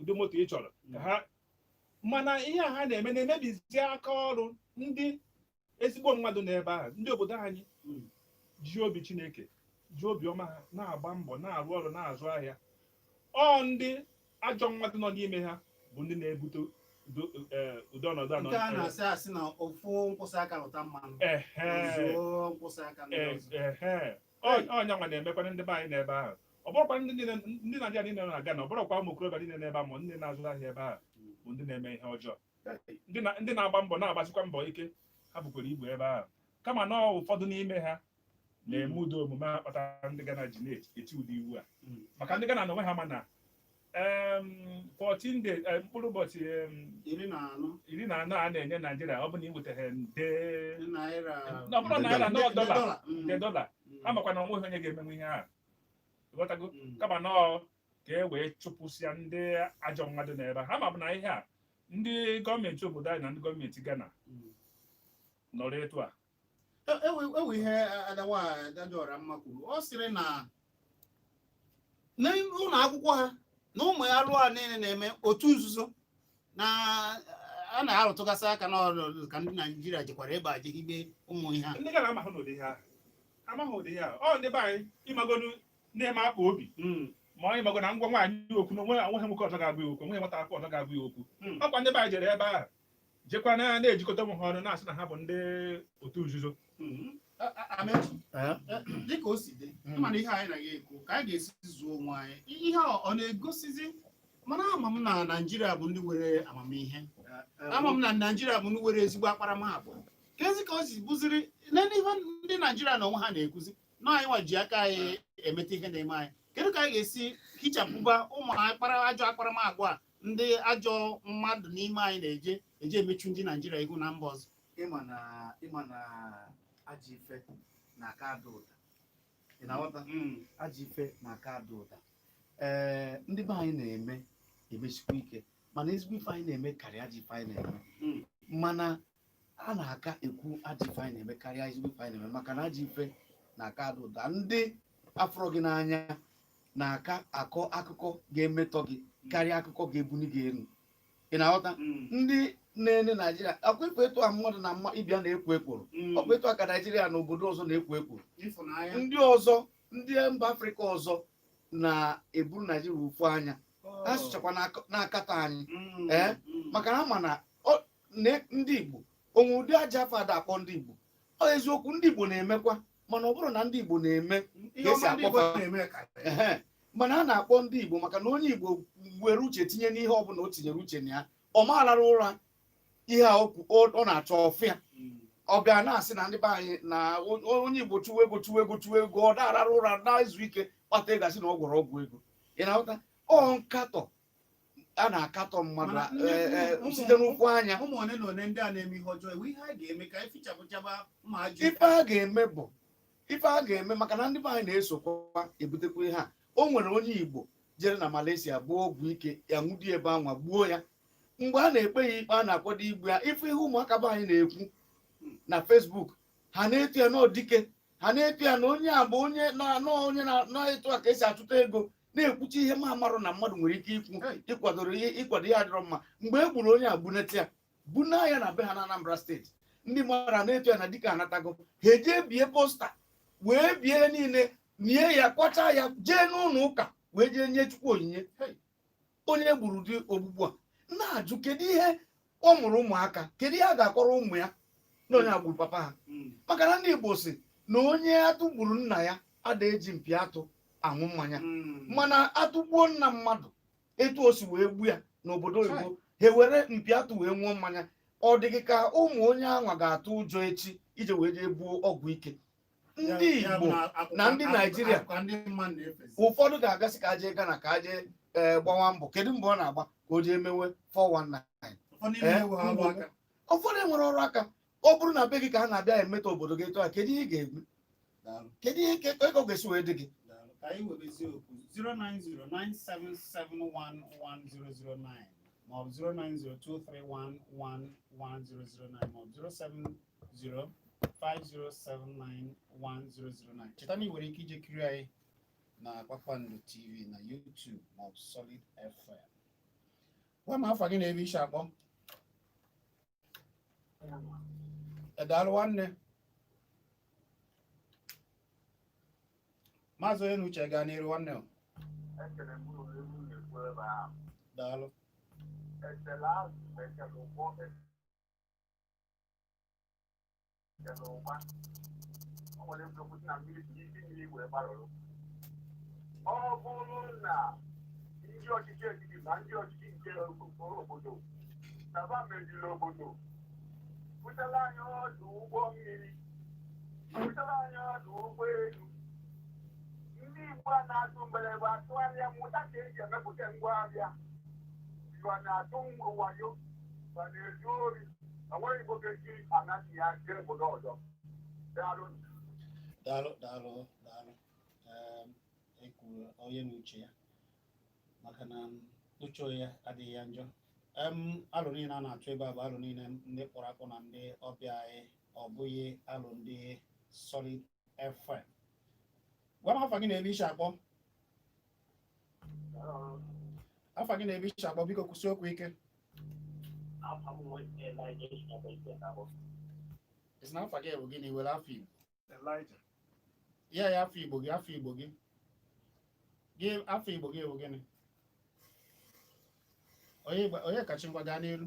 ụdị moto ị chọrọ, ka ha mana ihe a ha na-eme na-emebizi aka ọrụ ndị ezigbo mmadụ n'ebe ahụ. Ndị obodo anyị ji obi Chineke ji obiọma ha na-agba mbọ na-arụ ọrụ na-azụ ahịa, ọ ndị ajọ mmadụ nọ n'ime ha bụ ndị na-ebute ụdị ọnọdụ
nke a na-asị asị na ofu nkwụsị aka lụta mmanụ zuo nkwụsị aka ndị ọzọ.
ọnya nwa na-emekwana ndị be anyị n'ebe ahụ. Ọ bụrụkwa ndị Naịjirịa niile nọ na Ghana, ọ bụrụkwa ụmụ okorobịa niile n'ebe ahụ, ndị na-azụ ahịa ebe ahụ bụ ndị na-eme ihe ọjọọ. Ndị na-agba mbọ na-agbasikwa mbọ ike ha bukwara igwe ebe ahụ, kama na ụfọdụ n'ime ha na-eme ụdị omume a kpatara ndị Ghana ji na-eti ụdị iwu a. Maka ndị Ghana n'onwe ha ma na 14 days mkpụrụ ụbọchị 14 a na-enye Naịjirịa, ọ bụ na ị nwetaghị nde naira nde dọla, ha makwa na onweghị onye ga-emenwe ihe ahụ. Ghọtago? Kama na ka e wee chụpụsịa ndị ajọ mmadụ n'ebe ha ma bụ na ihe a ndị gọọmenti obodo anyị na ndị gọọmenti Ghana nọrọ etu a.
Ewu ihe Adajọra mma kwuru, ọ sịrị na n'ụlọ akwụkwọ ha na ụmụ ya lụọ niile na-eme otu nzuzo na a na-arụtụgasị aka n'ọrụ ka ndị Naịjirịa jekwara ebe a jegide ụmụ ihe a.
Ndị Ghana amaghị n'ụdị ihe ahụ, amaghị ụdị ihe ahụ. Ọ ndị be anyị ịmagolu na-eme akpa obi ma ọ ịmago na ngwa nwaanyị okwu na onweghị nwoke ọzọ ga-agwa ya okwu, onweghị nwata akwụkwọ ọzọ ga-agwa ya okwu. Ọkwa ndị be anyị jere ebe ahụ jekwa na-ejikọta ụmụ ha ọnụ na-asị na ha bụ ndị otu nzuzo.
Dịka o si dị, mana ihe anyị naghị ekwu ka anyị ga-esi zuo onwe anyị, ihe ọ na-egosizi. Mana ama m na Naịjirịa bụ ndị nwere amamihe, ama m na Naịjirịa bụ ndị nwere ezigbo akparamagwa. Kezi ka o si bụziri n'ihe ndị Naịjirịa na onwe ha na-ekwuzi na anyị nwa ji aka anyị emeta ihe na-eme anyị. Kedu ka anyị ga-esi hichapụba ụmụ ajọ akparamagwa a ndị ajọ mmadụ n'ime anyị na-eje emechu ndị Naịjirịa ihu na mba ọzọ?
Ịma na ajọ ife na-aka ada ụda. Ị na-aghọta? Ajọ ife na-aka ada ụda. Ndị be anyị na-eme emesikwa ike, mana ezigbo ife anyị na-eme karịa ajọ ife anyị na-eme. Mana a na-aka ekwu ajọ ife anyị na-eme karịa ezigbo ife anyị na-eme, maka na ajọ ife na-aka ada ụda. Ndị afọrọ gị n'anya na-aka akọ akụkọ ga-emetọ gị karịa akụkọ ga-ebuni gị elu. Ị na-aghọta? Ndị na-ene Naịjirịa akwa ekwo etu a mmadụ na ịbịa na-ekwo ekworo, ọkwa etu a ka Naịjirịa na obodo ọzọ na-ekwo ekworo. Ndị ọzọ, ndị mba Afrịka ọzọ na-eburu Naịjirịa ụfụ anya, ha sụchakwa na-akatọ anyị. Maka na ha ma na ndị Igbo onwe ụdị aja afọ ada akpọ ndị Igbo. Ọ eziokwu, ndị Igbo na-emekwa, mana ọ bụrụ na ndị Igbo na-eme ka esi akpọfa, mana a na-akpọ ndị Igbo maka na onye Igbo were uche tinye n'ihe ọ bụla o tinyere uche na ya, ọ maalara ụra ihe ọ na-achọ ọfịa. Ọ bịa na-asị na ndị be anyị na onye Igbo chụwa ego ọ na-arara ụra na-ezu ike kpata ego, asị na ọ gwọrọ ọgwụ ego. Ị na-ahụta? Ọ nkatọ a na-akatọ mmadụ site n'ụkwụ anya.
Ụmụ one na one ndị a na-eme ihe ọjọọ, ewe ihe a ga-eme ka efichapụchaba ma ajọ
ife a ga-eme bụ ife a ga-eme, maka na ndị be anyị na-esokwa ebutekwa ihe a. O nwere onye Igbo jere na Malaysia gbuo ọgwụ ike ya, nwụdi ebe anwa gbuo ya. Mgbe a na-ekpe ya ikpe, a na-akwado igbu ya. Ife ihe ụmụaka be anyị na-ekwu na Facebook, ha na-etu ya n'odike, ha na-etu ya na onye a bụ onye na-etu a ka esi achụta ego, na-ekwuchi ihe ma amarụ na mmadụ nwere ike ịkwado ihe adịrọ mma. Mgbe e gburu onye a bunete ya, buna ya na be ha na Anambra steeti, ndị mmadụ na-etu ya na dike anatago, ha eje bie posta wee bie niile, nie ya, kwacha ya, jee n'ụlọ ụka wee jee nye Chukwu onyinye. Onye gburu dị ogbugbu a na-ajụ kedu ihe ọ mụrụ ụmụaka, kedu ihe a ga-akọrọ ụmụ ya na onye agburu papa ha. Maka na ndị Igbo si na onye atụ gburu nna ya ada eji mpi atụ aṅụ mmanya, mana atụgbuo nna mmadụ etu o si wee gbu ya n'obodo oyibo, ha ewere mpi atụ wee ṅụọ mmanya. Ọ dịghị ka ụmụ onye anwa ga-atụ ụjọ echi ije wee jee buo ọgwụ ike. Ndị Igbo na ndị Naịjirịa ụfọdụ ga-abịasị ka jee Ghana ka jee gbawa mbọ. Kedu mbọ ọ na-agba? Ka o jee mewe 419. Ụfọdụ enwere ọrụ aka. Ọ bụrụ na be gị ka ha na-abịa emeta obodo gị etu a, kedu ihe ị ga-egbu? Kedu ihe ego ga-esi wee dị gị?
Ka anyị webezi okwu 09097711009 maọbụ 09023111009 maọbụ 07050791009. Cheta na ị nwere ike ije kirie anyị na Kpakpando TV na YouTube maọbụ Solid FM. Gwa m afọ gị na ebe isi akpọ. Edalụ nwanne. maazị onye n'uche gaa n'iru nwanne m.
ekele m ụlọ egwu na-ekwu ebe ahụ
Daalụ.
ekele azụ ekele ụgbọ ekele ụgba o nwere eziokwu na mmiri isi mmiri wee gbarụrụ ọ bụrụ na ndị ọchịchị etiti na ndị ọchịchị nke obodo naba meziri obodo butere anyị ọdụ ụgbọ mmiri butere anyị ọdụ ụgbọelu ndị Igbo a na-atụ mgbere bụ atụgharịa mmụta ka eji emepụta ngwaahịa ma na-atụ wayo ma na-ezu ori enweghị Igbo ga-eji anaghị ya jee obodo ọzọ daalụ
Daalụ. Ekwuru onye n'uche ya maka na uche ya adịghị ya njọ. Alụ niile a na-atụ ebe a bụ alụ niile ndị kpọrọ akpọ na ndị ọbịa anyị, ọ bụghị alụ ndị Solid FM. Gwa m afa gị na-ebe isi akpọ. Afa gị na-ebe isi akpọ, biko kwụsị okwu ike. Isi na afa gị bụ gịnị, were afọ Igbo?
Elijah.
Ya afọ Igbo gị, afọ Igbo gị. Gị afọ Igbo gị bụ gịnị? Onye kachi ngwa gaa n'elu.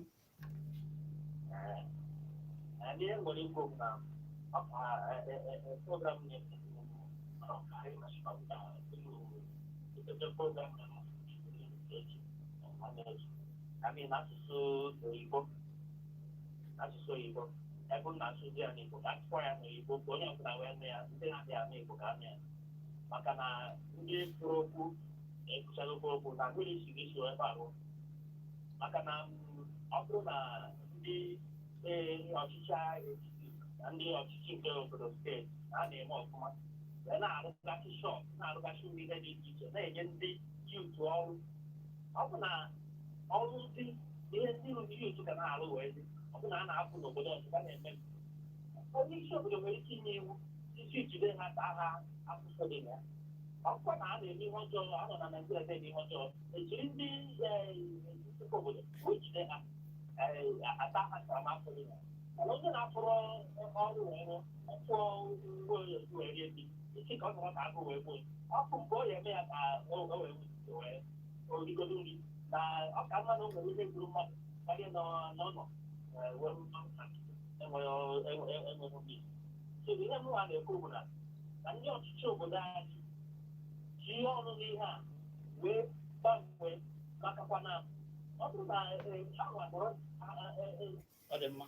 Asụsụ Igbo ebe m na-asụzi ya n'Igbo ka asụkwa ya n'Igbo ka onye ọbụla wee mee ya ndị na-abịa ama Igbo ka ama ya maka na ndị kwuru okwu ekwuchara okwu na mmiri siri isi ebe ahụ maka na ọ bụrụ na ndị ọchịchị etiti na ndị ọchịchị nke obodo steeti a na-eme ọfụma wee na-arụgasị shọp na-arụgasị ihe dị iche iche na-enye ndị yutu ọrụ ọ bụ na ọrụ ndị ihe ndị yutu ga na-arụ wee dị ọ bụ na a na-apụ n'obodo ọzọ na-eme onye isi obodo nwere ike inye iwu isi jide ha ka agha asụsụ dị na ya ọkwa na a na-eme ihe ọjọọ anọ na Naịjirịa na-eme ihe ọjọọ ejiri ndị ntụkọ obodo wee jide ha ata ha ntaramahụhụ dị na mana onye na-afụrụ ọrụ wee rụọ ọfụọ uwe oyibo wee rie ndị isi ka ọ nọrọ ka agụ wee gbuo ọkụ mgbe ọ ya-eme ya ka o wee wee origodo nri na ọka mmadụ nwere ihe gburu mmadụ karịa n'ọnọ enweghị obi so ihe mụ ha na-ekwu bụ na ndị ọchịchị obodo anyị ji ihe ọrụ n'ihe a wee gbanwee makakwa na ọ bụrụ na ha kpọrọ
Ọ dị mma.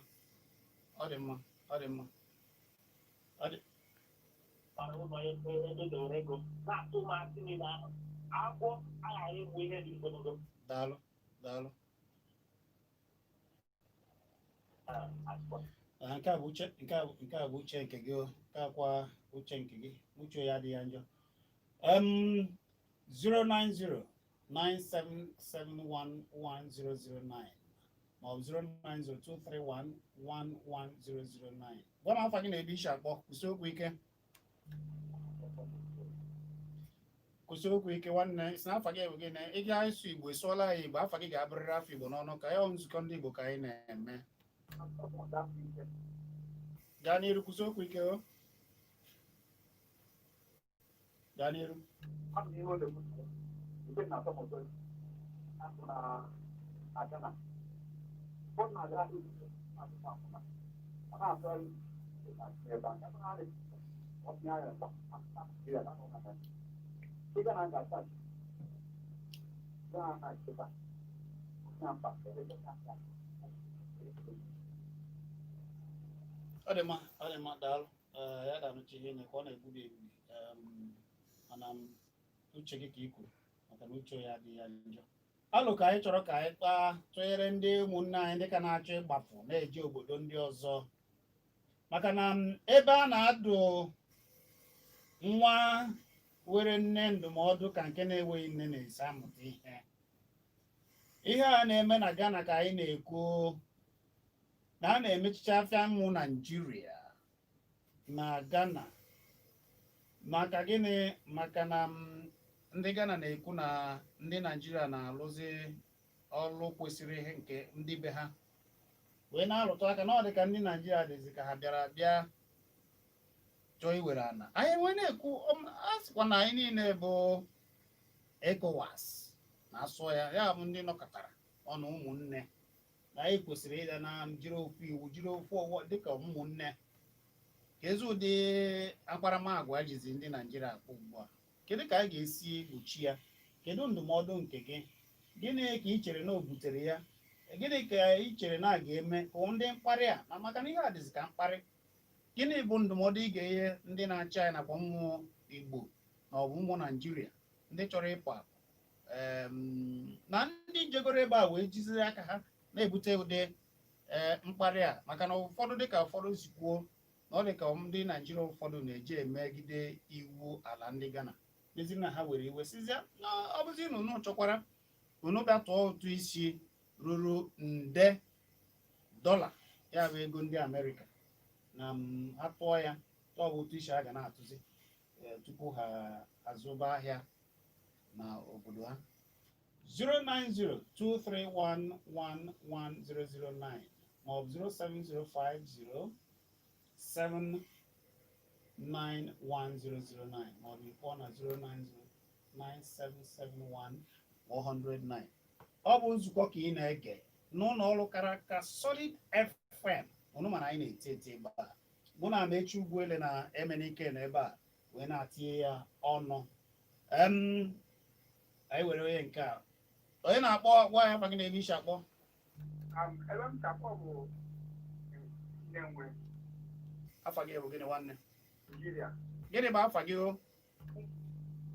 ụlọ edowere ego na-atụ masị niile ahụ agwọ aghaghị ịbụ ihe dị ogologo.
Daalụ. Nke a bụ uche nke gị, nke akwa uche nke gị, uche ya adịghị ya njọ. 09097711009 maọbụ 09023111009. Gwa m afa gị na-ebe isi akpọ, kwụsị okwu ike nwanne. Si na afa gị bụ gị na ị ga ịsụ Igbo ịsụọla ya Igbo, afa gị ga-abụrịrị afọ Igbo n'ọnụ ka ya nzukọ ndị Igbo ka anyị na-eme. Gaa n'iru, kwụsị okwu ike o. Gaa n'iru. Ọ dị mma, daalụ. Ya ga-anụchi ihe na-ekwe, ọ na-egbubi mana uche gị ka i kwuru maka na uche ya adịghị ya njọ. Alụ ka anyị chọrọ ka anyị kpaa tụnyere ndị ụmụnne anyị ndị ka na-achọ ịgbapụ na-eji obodo ndị ọzọ maka na ebe a na-adụ nwa were nne ndụmọdụ ka nke na-enweghị nne na-esi amụta ihe a na-eme na Ghana ka anyị na-ekwu na a na-emechicha afịa mmụ Naịjirịa na Ghana. Maka gịnị? Maka na ndị Ghana na-ekwu na ndị Naịjirịa na-alụzi ọrụ kwesịrị ihe nke ndị be ha wee na-arụtụ aka na ọ dị ka ndị Naịjirịa dịzi ka ha bịa chọọ iwere ana anyị enwe na-ekwu a sịkwa na anyị niile bụ ECOWAS na-asụ ya bụ ndị nọkọtara ọnụ ụmụnne na anyị kwesịrị ịga na jiri ofu iwu jiri ofu ọwọ dịka ụmụnne ka ezi ụdị akparamagwa ejizi ndị Naijiria akpọ ugbu a kedu ka a ga-esi gbochi ya kedu ndụmọdụ nke gị gịnị ka ị chere na o butere ya gịnị ka ị chere na a ga-eme ka ndị mkparị a na maka na ihe a dịzi ka mkparị gịnị bụ ndụmọdụ ị ga-enye ndị na-achị anyị nakwa mmụọ Igbo na ọ bụ mmụọ Naijiria ndị chọrọ ịpụ apụ na ndị jegoro ebe a wee jiziri aka ha na-ebute ụdị mkparị a maka na ụfọdụ dịka ụfọdụ si kwuo na ọ dịka ndị Naijiria ụfọdụ na-eji emegide iwu ala ndị Ghana ezi na ha were iwe sizia na ọ bụzi na unu chọkwara unu bịa tụọ ụtụ isi ruru nde dọla ya bụ ego ndị Amerịka na ha tụọ ya tụọ bụ ụtụ isi a ga na-atụzi tupu ha azụba ahịa na obodo ha 09023111009 maọbụ 07050791009 maọbụ ịkpọ na 09097711009 ọ bụ nzukọ ka ị na-ege n'ụlọ ọrụ kara aka Solid FM unu mana anyị na-eti eti ebe a mụ na Amechi Ugwuele na Emenike na ebe a wee na-atinye ya ọnụ anyị were onye nke a onye na-akpọ gwa ya afa gị na-eme isi akpọ
ebe m chakpọ bụ Nnewi
afa gị bụ gịnị nwanne
Nigeria.
gịnị bụ afa gị o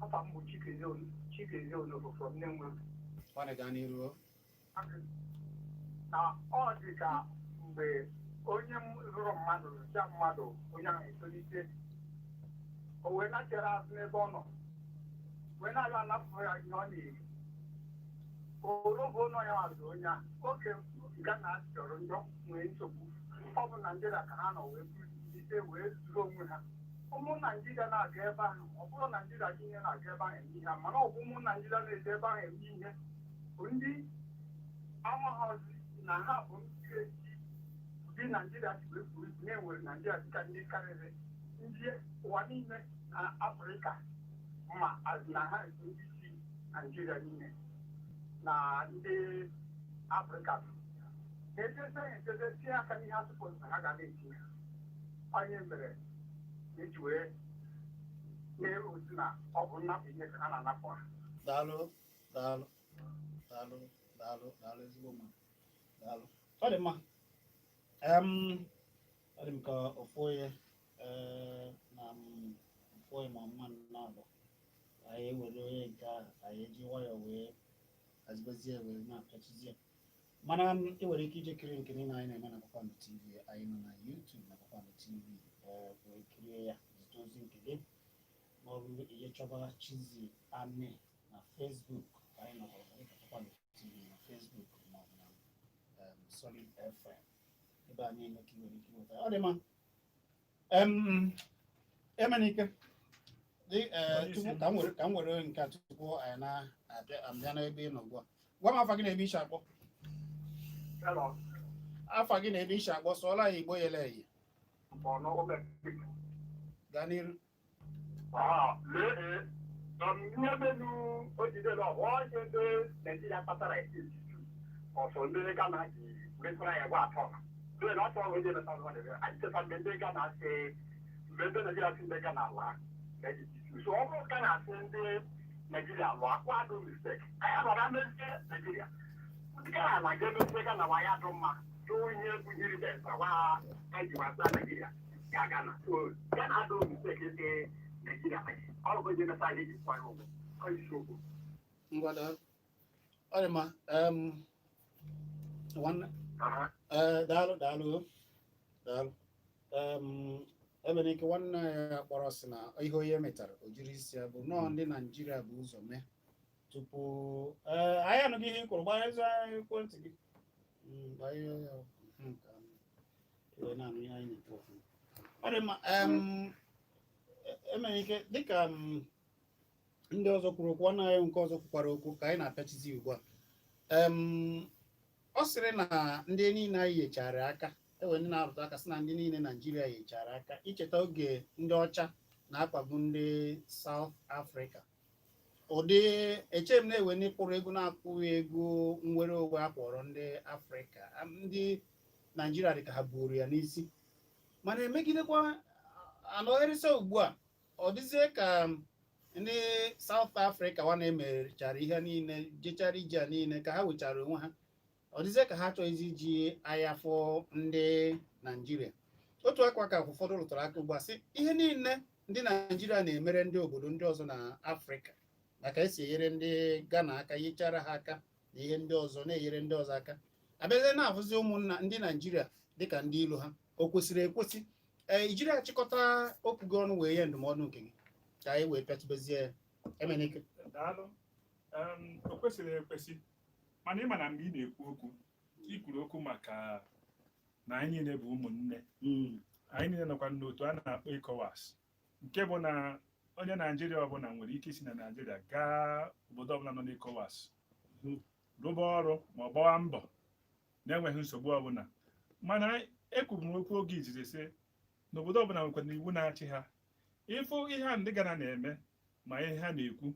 Afa m bụ Chikezie from Nnewi.
nwanne gaa n'iru
Na ọ dị ka mgbe onye m zụrụ mmadụ ja mmadụ onye ahụ etolite o wee nachere azụ n'ebe ọ nọ wee na-abịa anapụ ya ihe ọ na-eri ologo nọ ya azụ onye a oge Ghana jọrọ njọ nwee nsogbu ọ bụ Naijiria ka ha nọ wee bulite wee zuru onwe ha ụmụ Naijiria na-aga ebe ahụ ọ bụrụ Naijiria gị ihe na-aga ebe ahụ eme ihe mana ọ bụ ụmụ Naijiria na-eje ebe ahụ eme ihe bụ ndị amaghọzi na ha bụ ndị Naijiria ji wee buru ibu na-enwere Naijiria dịka ndị karịrị ndị ụwa niile na Afrịka ma na ha ndị isi Naijiria niile na ndị Afrịka ejeze tie aka n'ihe asụpụ na ha ga na-etinye onye mere eji wee na-erozi na ọ bụ nnapụ ihe ka ha na-anapụ ha.
daalụ ezigbo mma daalụ ọ dị mma ọ dị m ka ofu onye na ofu onye ma mma na-abụ anyị ewere onye nke a anyị eji nwayọọ wee hazibezie wee na-apịachizie mana ị nwere ike ije kiri nkiri na anyị na-eme na Kpakpando TV anyị nọ na YouTube na Kpakpando TV wee kirie ya zite ozi nke gị maọbụ ihe chọba Chizzy Ani na Facebook anyị nọkwara na Kpakpando TV na Facebook maọbụ na Solid FM ebe a niile ka ị nwere ike ịnweta ọ dị mma Emenike tupu ka m were nke a tupu anyị na-abịa n'ebe ị nọ ugbu a gwa m afa gị na-ebe isi akpọ afa gị na-ebe isi akpọ sụọla ya Igbo yele eye gaa n'iru
ihe menu o jidere ọhụrụ ndị Naijiria kpatara ọsọ ndị Ghana ji metụra ya gwa atọ ndị na-atọ ọhụrụ ndị na-atọ ndị Ghana si mgbe ndị Naijiria si ndị Ghana ala so ọ bụrụ ka na-asị ndị Naijiria lụọ akwa adụ mistake anya nọra mezie Naijiria ndị Ghana na-aga emezie Ghana wa ya dụ mma tụọ ihe bunyiri besa wa eji wasa Naijiria ga Ghana so Ghana adụ mistake ndị Naijiria ọ bụ ndị na-asa ihe ji kwanye ụgwọ ọ isi okwu
ngwada ọ dị mma nwanne daalụ Emenike nwanne ya kpọrọ sị na ihe onye metara o jiri isi ya bụ nọọ ndị Naijiria bụ ụzọ mee tupu anyị anụghị ihe kwuru gbaa ezi ekwentị gị na-anụ ihe anyị na-ekwu okwu ọ dị mma Emenike dịka ndị ọzọ kwuru okwu ọnụ anyị nke ọzọ kwukwara okwu ka anyị na-apịachizi ugbu a ọ sịrị na ndị niile anyị nyechara aka enwe ndị na-arụtụ aka sị na ndị niile Naijiria hichara aka icheta oge ndị ọcha na-akpagbu ndị South Africa. Ụdị eche m na-ewe ndị kpụrụ ego na-akwụghị ego nwere onwe a kpọrọ ndị Afrịka, ndị Naijiria dị ka ha buuru ya n'isi, mana emegidekwa anọgharịsị ugbu a ọ dịzie ka ndị South Africa wa na-emechara ihe niile jechara ije niile ka ha wechara onwe ha, ọ dịzie ka ha chọghịzi iji ayafọ ndị Naijiria. Otu akwa ka ụfọdụ rụtara aka ugbu a sị ihe niile ndị Naijiria na-emere ndị obodo ndị ọzọ na Afrịka maka esi enyere ndị Ghana aka yichara ha aka na ihe ndị ọzọ na-enyere ndị ọzọ aka, abịazie na-afụzi ụmụnna ndị Naijiria dịka ndị ilo ha. O kwesịrị ekwesị ijiri achịkọta okwu gị ọnụ wee nye ndụmọdụ nke gị ka anyị wee pịatụbezie Emenike.
Daalụ. O kwesịrị ekwesị, mana ịma na mgbe ị na-ekwu okwu ikwuru okwu maka na anyị niile bụ ụmụnne, anyị niile nọkwa n'otu a na-akpọ ECOWAS, nke bụ na onye Naijiria ọbụla nwere ike isi na Naijiria gaa obodo ọbụla nọ n'ECOWAS rụba ọrụ ma ọ gbawa mbọ na-enweghị nsogbu ọbụla. Mana ekwuru m okwu oge izizi sị na obodo ọbụla nwekwara iwu na-achị ha. Ịfụ ihe a ndị Ghana na-eme ma ihe ha na-ekwu,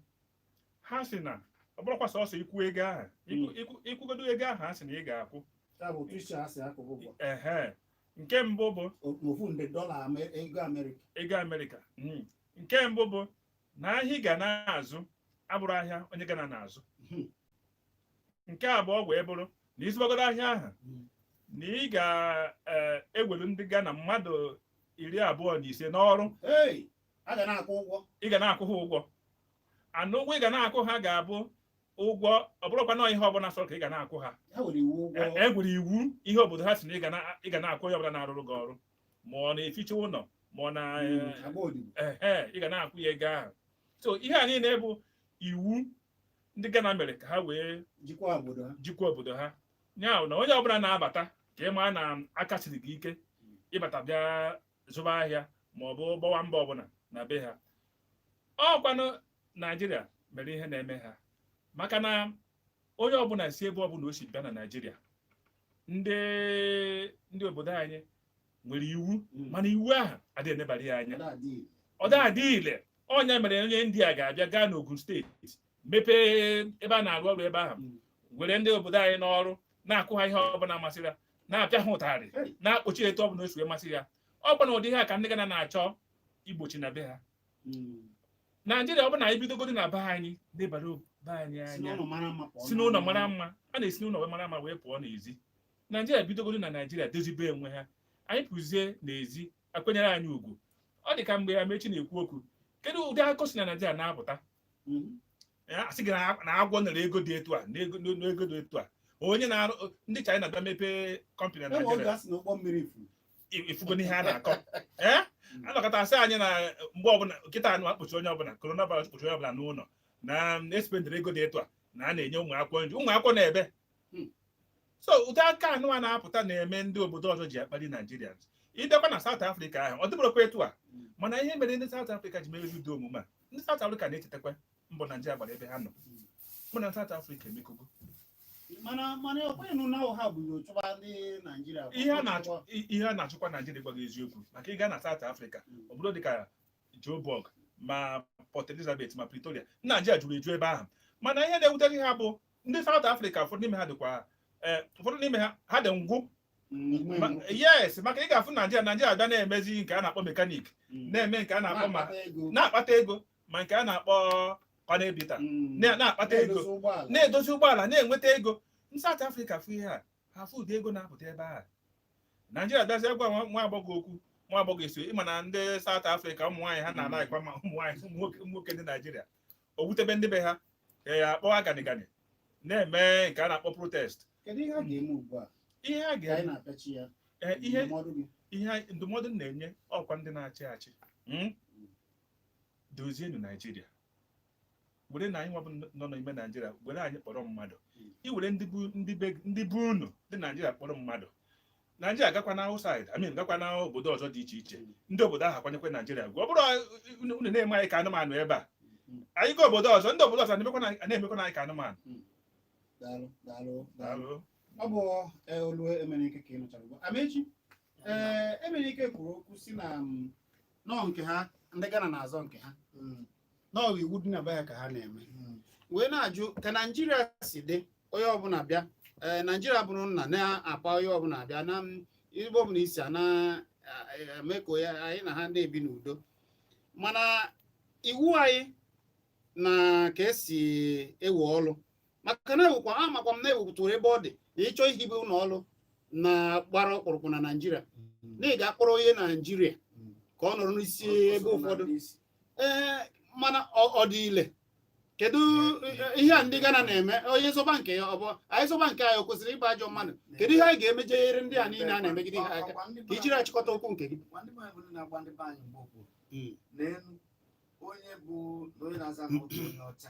ha sị na ọ bụrụkwa sọsọ ikwu ego ahụ ikwugodo ego ahụ ha sị na ị ga-akwụ. Ehe, nke mbụ bụ ego Amerịka. Nke mbụ bụ na ahịa ị ga na-azụ abụrụ ahịa onye Ghana na-azụ. Nke abụọ wee bụrụ na izụbagodo ahịa ahụ na ị ga-ewelu ndị Ghana mmadụ 25 n'ọrụ. Ị ga na-akwụ ha ụgwọ. Anụ ụgwọ ị ga na-akwụ ha ga-abụ ụgwọ ọ bụrụkwa na ihe ọbụla sọrọ ka ị ga na-akwụ ha. E nwere iwu ihe obodo ha si na ị ga na-akwụ onye ọbụla na-arụrụ gị ọrụ, ma ọ na-eficha ụlọ ma ọ na ị ga na-akwụ ya ego ahụ. So ihe a niile bụ iwu ndị Ghana mere ka ha wee jikwa obodo ha. Ya na onye ọbụla na-abata ka ị maa na aka siri gị ike ịbata bịa zụba ahịa ma ọ bụ gbawa mba ọbụla na be ha. Ọkwanụ Naijiria mere ihe na-eme ha maka na onye ọbụla si ebe ọbụla o si bịa na Naijiria, ndị obodo anyị nwere iwu, mana iwu ahụ adịghị enebara ya anya. Ọ dị ile onye mere onye India ga-abịa gaa n'Ogun steeti mepee ebe a na-arụ ọrụ ebe ahụ, were ndị obodo anyị n'ọrụ na-akwụ ha ihe ọbụla masịrị ya, na-apịa ha ụtarị, na-akpọchi etu ọbụla o si wee masị ya. Ọ bụ na ụdị ha ka ndị Ghana na-achọ igbochi na be ha. Naijiria ọ bụ na anyị bidogoro na be anyị debara be anyị anya si n'ụlọ mara mma, a na-esi n'ụlọ mara mma wee pụọ n'ezi. Naijiria bidogoro na Naijiria dozibe enwe ha, anyị pụzie n'ezi akwenyere anyị ugwu. Ọ dị ka mgbe Amechi na-ekwu okwu, kedu ụdị akụkọ si na Naijiria na-apụta? Asị gị na agwọ nere ego dị etu a n'ego dị etu a, onye na-arụ ndị China bịa mepee kọmpanị na Naijiria ifugo n'ihe a na-akọ. Anọkọta asị anyị na mgbe ọbụla nkịta anụ akpụchi onye ọbụla, coronavirus kpụchi onye ọbụla n'ụlọ, na-espendịrị ego dị etu a na a na-enye ụmụ akwụkwọ nri, ụmụ akwụkwọ na-ebe. So ụdị aka anụ a na-apụta na-eme ndị obodo ọzọ ji akpali Naijiria. Idekwa na South Africa ahụ ọ dịbụrụkwa etu a, mana ihe mere ndị South Africa ji mere ụdị omume a, ndị South Africa na-echetakwa mbọ Naijiria gbara ebe ha nọ. Mụ na South Africa emekogo. Ihe a na-achụkwa Naijiria gwaghị eziokwu, maka ị gaa na South Africa obodo dịka Joburg ma Port Elizabeth ma Pretoria, Naijiria jụrụ eju ebe ahụ. Mana ihe na-ewuteghị ha bụ ndị South Africa, ụfọdụ n'ime ha dị ngwụ. Yes, maka ị ga-afụ Naijiria bịa na-emezi nke a na-akpọ mekanik, na-eme nke a na-akpọ ma na-akpata ego, ma nke a na-akpọ panebita, na-akpata ego, na-edozi ụgbọala, na-enweta ego. Ndị South Africa fụ ihe a, ha fụ ụdị ego na-apụta ebe ahụ. Naijiria bịazie gwa nwa agbọghọ okwu, nwa agbọghọ eso ịma na ndị South Africa ụmụ nwaanyị ha na-alaikwa ma ụmụ nwoke ndị Naijiria o wutebe ndị be ha ya akpọwa ganigani na-eme nke a na-akpọ protest.
Ihe a ga-eme
ihe ndụmọdụ na-enye ọkwa ndị na-achị achị, dozienụ Naijiria. Were na anyị nwabụ nọ n'ime Naijiria, were anyị kpọrọ mmadụ. Iwere ndị be unu ndị Naijiria kpọrọ mmadụ. Naijiria gakwa na outside, gakwa na obodo ọzọ dị iche iche, ndị obodo ahụ akwanyekwa Naijiria. Ọ bụrụ unu na-eme anyị ka anụmanụ ebe a, anyị ga obodo ọzọ, ndị obodo ọzọ na-emekwa anyị ka anụmanụ.
Daalụ. Ọ bụ olu Emenike ka ị nụchara. Amechi, emere ike kwuru okwu si na nọọ nke ha ndị Ghana na-azọ nke ha nọọ iwu dị na be ha ka ha na-eme wee na-ajụ ka Naijiria si dị onye ọbụla bịa Naijiria bụrụ nna na-apa onye ọbụla bịa na igbe ọbụla isi a na-eme ka anyị na ha na-ebi n'udo mana iwu anyị na ka esi ewe ọlụ maka na ewekwa amakwa m na ewepụtara ebe ọ dị na ịchọ ihibe ụlọ ọrụ na gbara ọkpụrụkpụ na Naijiria na ị ga-akpọrọ onye Naijiria ka ọ nọrọ n'isi ebe ụfọdụ mana ọ dị ile kedu ihe a ndị Ghana na-eme onye zọba nke ya ọ bụ anyị zọba nke anyị o kwesịrị ịbụ ajọ mmadụ kedu ihe anyị ga-emejeghere ndị a niile a na-emegide ha aka ka ijiri achịkọta okwu nke gị
onye bụ onye na-aza n'otu onye ọcha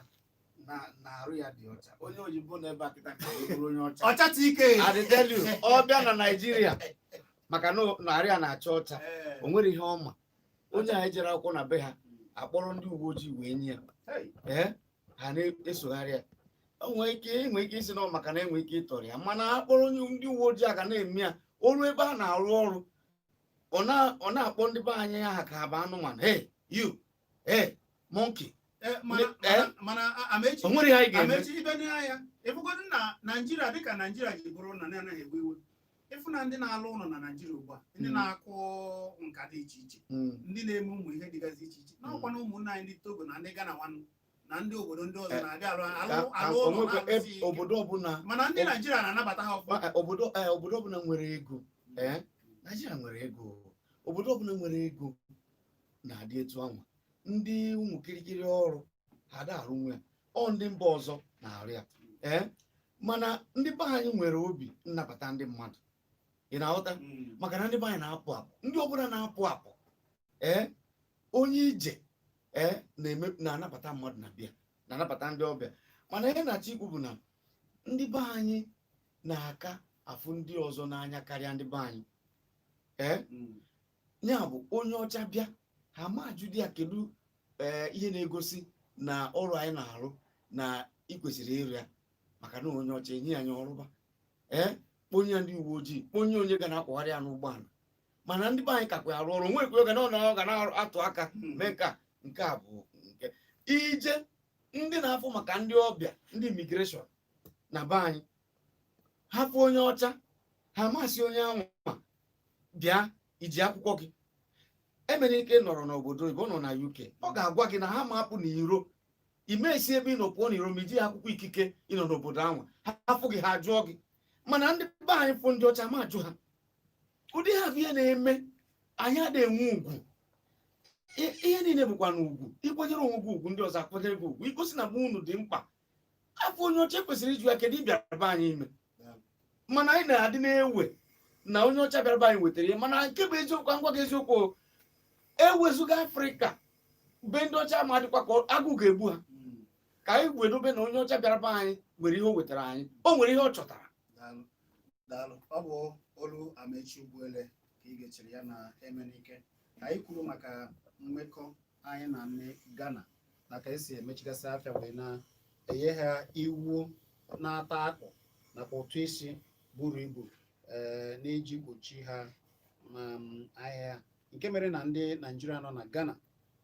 na-arụ ya dị ọcha onye oyibo na-ebe akịta ka bụrụ onye ọcha
ọcha ike
adịtelu ọ bịa na Naijiria maka na narị a na-acha ọcha o nwere ihe ọma onye anyị jere akwụkwọ na be ha akpọrọ ndị uwe ojii wee nye ya ha na-esogharị ya enwe ike isi na maka na enwe ike ịtọrọ ya mana akpọrọ onye ndị uwe ojii a ga na-eme ya ọrụ ebe a na-arụ ọrụ ọ na-akpọ ndị be anyị aha ka ha bụ anụmanụ hey you hey monkey
mana Amechi
o nwere ihe anyị ga-eme
Amechi ibe n'anya ịfụgodị na Naijiria dịka Naijiria ji bụrụ na anaghị egbu iwe ịfụ na ndị na-alụ ụlọ na Naijiria ugbu a ndị na-akụ nka dị iche iche ndị na-eme ụmụ ihe dịgasị iche iche n'ọkwa na ụmụnna anyị ndị Togo na ndị Ghana nwanụ na ndị obodo ndị ọzọ na-abịa alụ ụlọ na-arụsi
obodo ọbụla
mana ndị Naijiria na-anabata ha ọfụma
obodo ọbụla nwere ego Naijiria nwere ego obodo ọbụla nwere ego na-adị etu ahụ ndị ụmụ kirikiri ọrụ ha da-arụ nwe ya ọ ndị mba ọzọ na-arụ ya mana ndị be anyị nwere obi nnabata ndị mmadụ ị na-aghọta maka na ndị be anyị na-apụ apụ ndị ọbụla na-apụ apụ onye ije na-anabata mmadụ na bịa na-anabata ndị ọbịa mana ihe na-achọ ikwu bụ na ndị be anyị na-aka afụ ndị ọzọ n'anya karịa ndị be anyị ya bụ onye ọcha bịa ha ma ajụdị ya kedu ihe na-egosi na ọrụ anyị na-arụ na ị kwesịrị ịrụ ya maka na onye ọcha enye anyị ọrụba kponye ndị uwe ojii kponye onye ga na-akwagharị ya n'ụgbọala mana ndị be anyị kakwa arụ ọrụ nwekwe oge na ọ ga na-atụ aka mee nke a bụ nke ije ndị na-afụ maka ndị ọbịa ndị imigreshọn na be anyị hapụ onye ọcha ha masị onye anwa bịa iji akwụkwọ gị emere ike nọrọ n'obodo oyibo nọ na UK ọ ga-agwa gị na ha ma apụ n'iro imesi ebe ị nọ pụọ n'iro ma iji akwụkwọ ikike ịnọ n'obodo ahụ ha afụ gị ha jụọ gị mana ndị be anyị fụ ndị ọcha ma ajụ ha ụdị ha bụ ihe na-eme anyị adịghị enwe ugwu ihe niile bụkwa na ugwu ịkwanyere onwe gị ugwu ndị ọzọ akwanyere gị ugwu igosi na bụ unu dị mkpa afọ onye ọcha kwesịrị ịjụ ya kedu ịbịara be anyị ime mana anyị na-adị na-ewe na onye ọcha bịara be anyị wetara ya mana nke bụ eziokwu ngwa gị eziokwu ewezuga Afrịka be ndị ọcha ma dịkwa ka agụ ga-egbu ha ka anyị wedobe na onye ọcha bịara be anyị nwere ihe o wetara anyị o nwere ihe ọ chọtara
daalụ ọ bụ olu Amechi Ugwuele ka ị gechiri ya na Emenike anyị kwuru maka mmekọ anyị na ndị Ghana na ka esi emechigasị afịa wee na-enye ha iwu na-ata akpụ nakwa ụtụ isi buru ibu na-eji gbochi ha ahịa nke mere na ndị Naijiria nọ na Ghana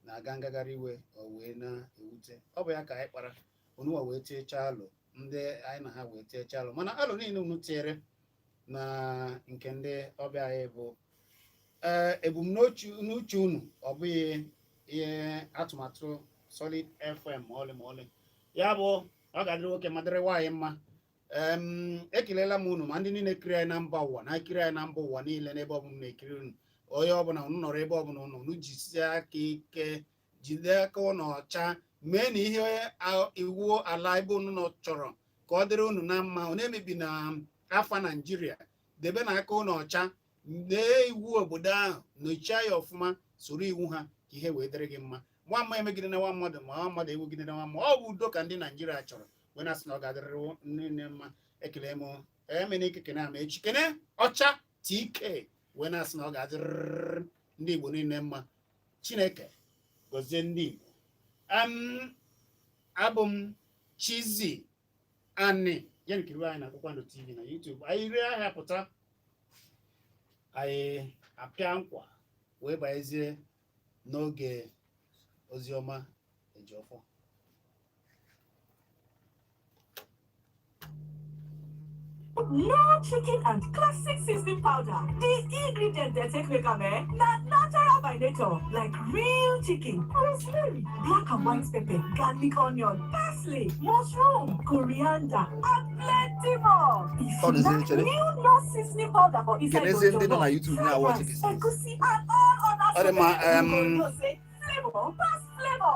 na-aga ngagharị iwe wee na-ewute ọ bụ ya ka anyị kpara onuwa wee tiechaa alụ ndị anyị na ha wee tiechaa alụ mana alụ niile unu tiere na nke ndị ọbịa anyị bụ ebumnuche unu ọ bụghị ihe atụmatụ Solid FM ma ọlị ya bụ ọ ga-adịrị nwoke ma dịrị nwaanyị mma ekelela m unu ma ndị niile kiri anyị na mba ụwa na-ekiri anyị na mba ụwa niile n'ebe ọbụla na-ekiri unu onye ọbụla unu nọrọ ebe ọbụla unu jisie aka ike jide aka ụnọ ọcha mee na ihe iwu ala ebe unu nọ chọrọ ka ọ dịrị unu na mma unu emebi na afa Naijiria debe na aka ụnọ ọcha lee iwu obodo ahụ nochaa ya ọfụma soro iwu ha ka ihe wee dịrị gị mma nwa mma emegide na nwa mmadụ ma nwa mmadụ ewugide na nwa mma ọ bụ udo ka ndị Naijiria chọrọ wee na-asị na ọ ga-adịrịrị nne mma ekele m Emenike kene Amechi kene ọcha TK wee na-asị na ọ ga-adịrịrị ndị Igbo niile mma Chineke gọzie ndị Igbo abụ m Chizzy Ani ya nkiri anyị na Kpakpando TV na YouTube anyị rie ahịa pụta anyị apịa nkwa wee banyezie n'oge oziọma Ejiofor.
No chicken and classic seasoning powder. The ingredients they take make am not natural by nature, like real chicken, rosemary, black and white pepper, garlic, onion, parsley, mushroom, coriander, and plenty more. If you like real no seasoning powder for inside your jollof, fried rice, egusi, and all other flavors, flavor pass flavor.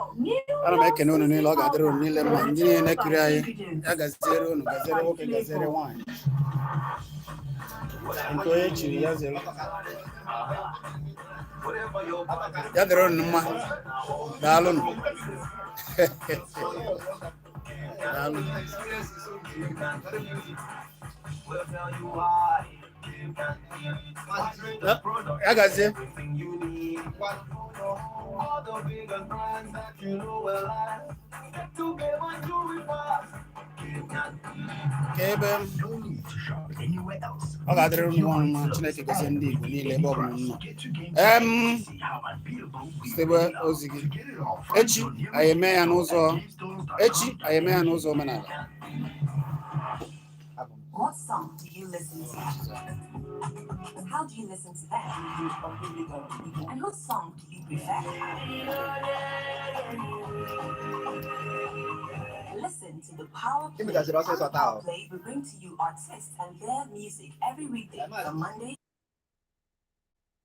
Ana m ekene unu niile, ọ ga-adịrị unu niile mma. Ndị niile na-ekiri anyị, ya gaziere unu, gaziere nwoke, gaziere nwaanyị. Nke onye chiri ya zere. Ya dịrị unu mma. Daalụ nụ. Daalụ. Ya gazie.
All the bigger brands that you know well, to be able to do it fast.
Ebe ọ ga-adịrị unu ọnụ ma Chineke gozie ndị Igbo niile ebe ọ bụla nọ. Site ozi gị. Echi anyị eme ya n'ụzọ omenala.
What song do you listen to? How do you listen to them? And what song do you prefer? Listen to the Power Play. Power Play will bring to you artists and their music every weekday from Monday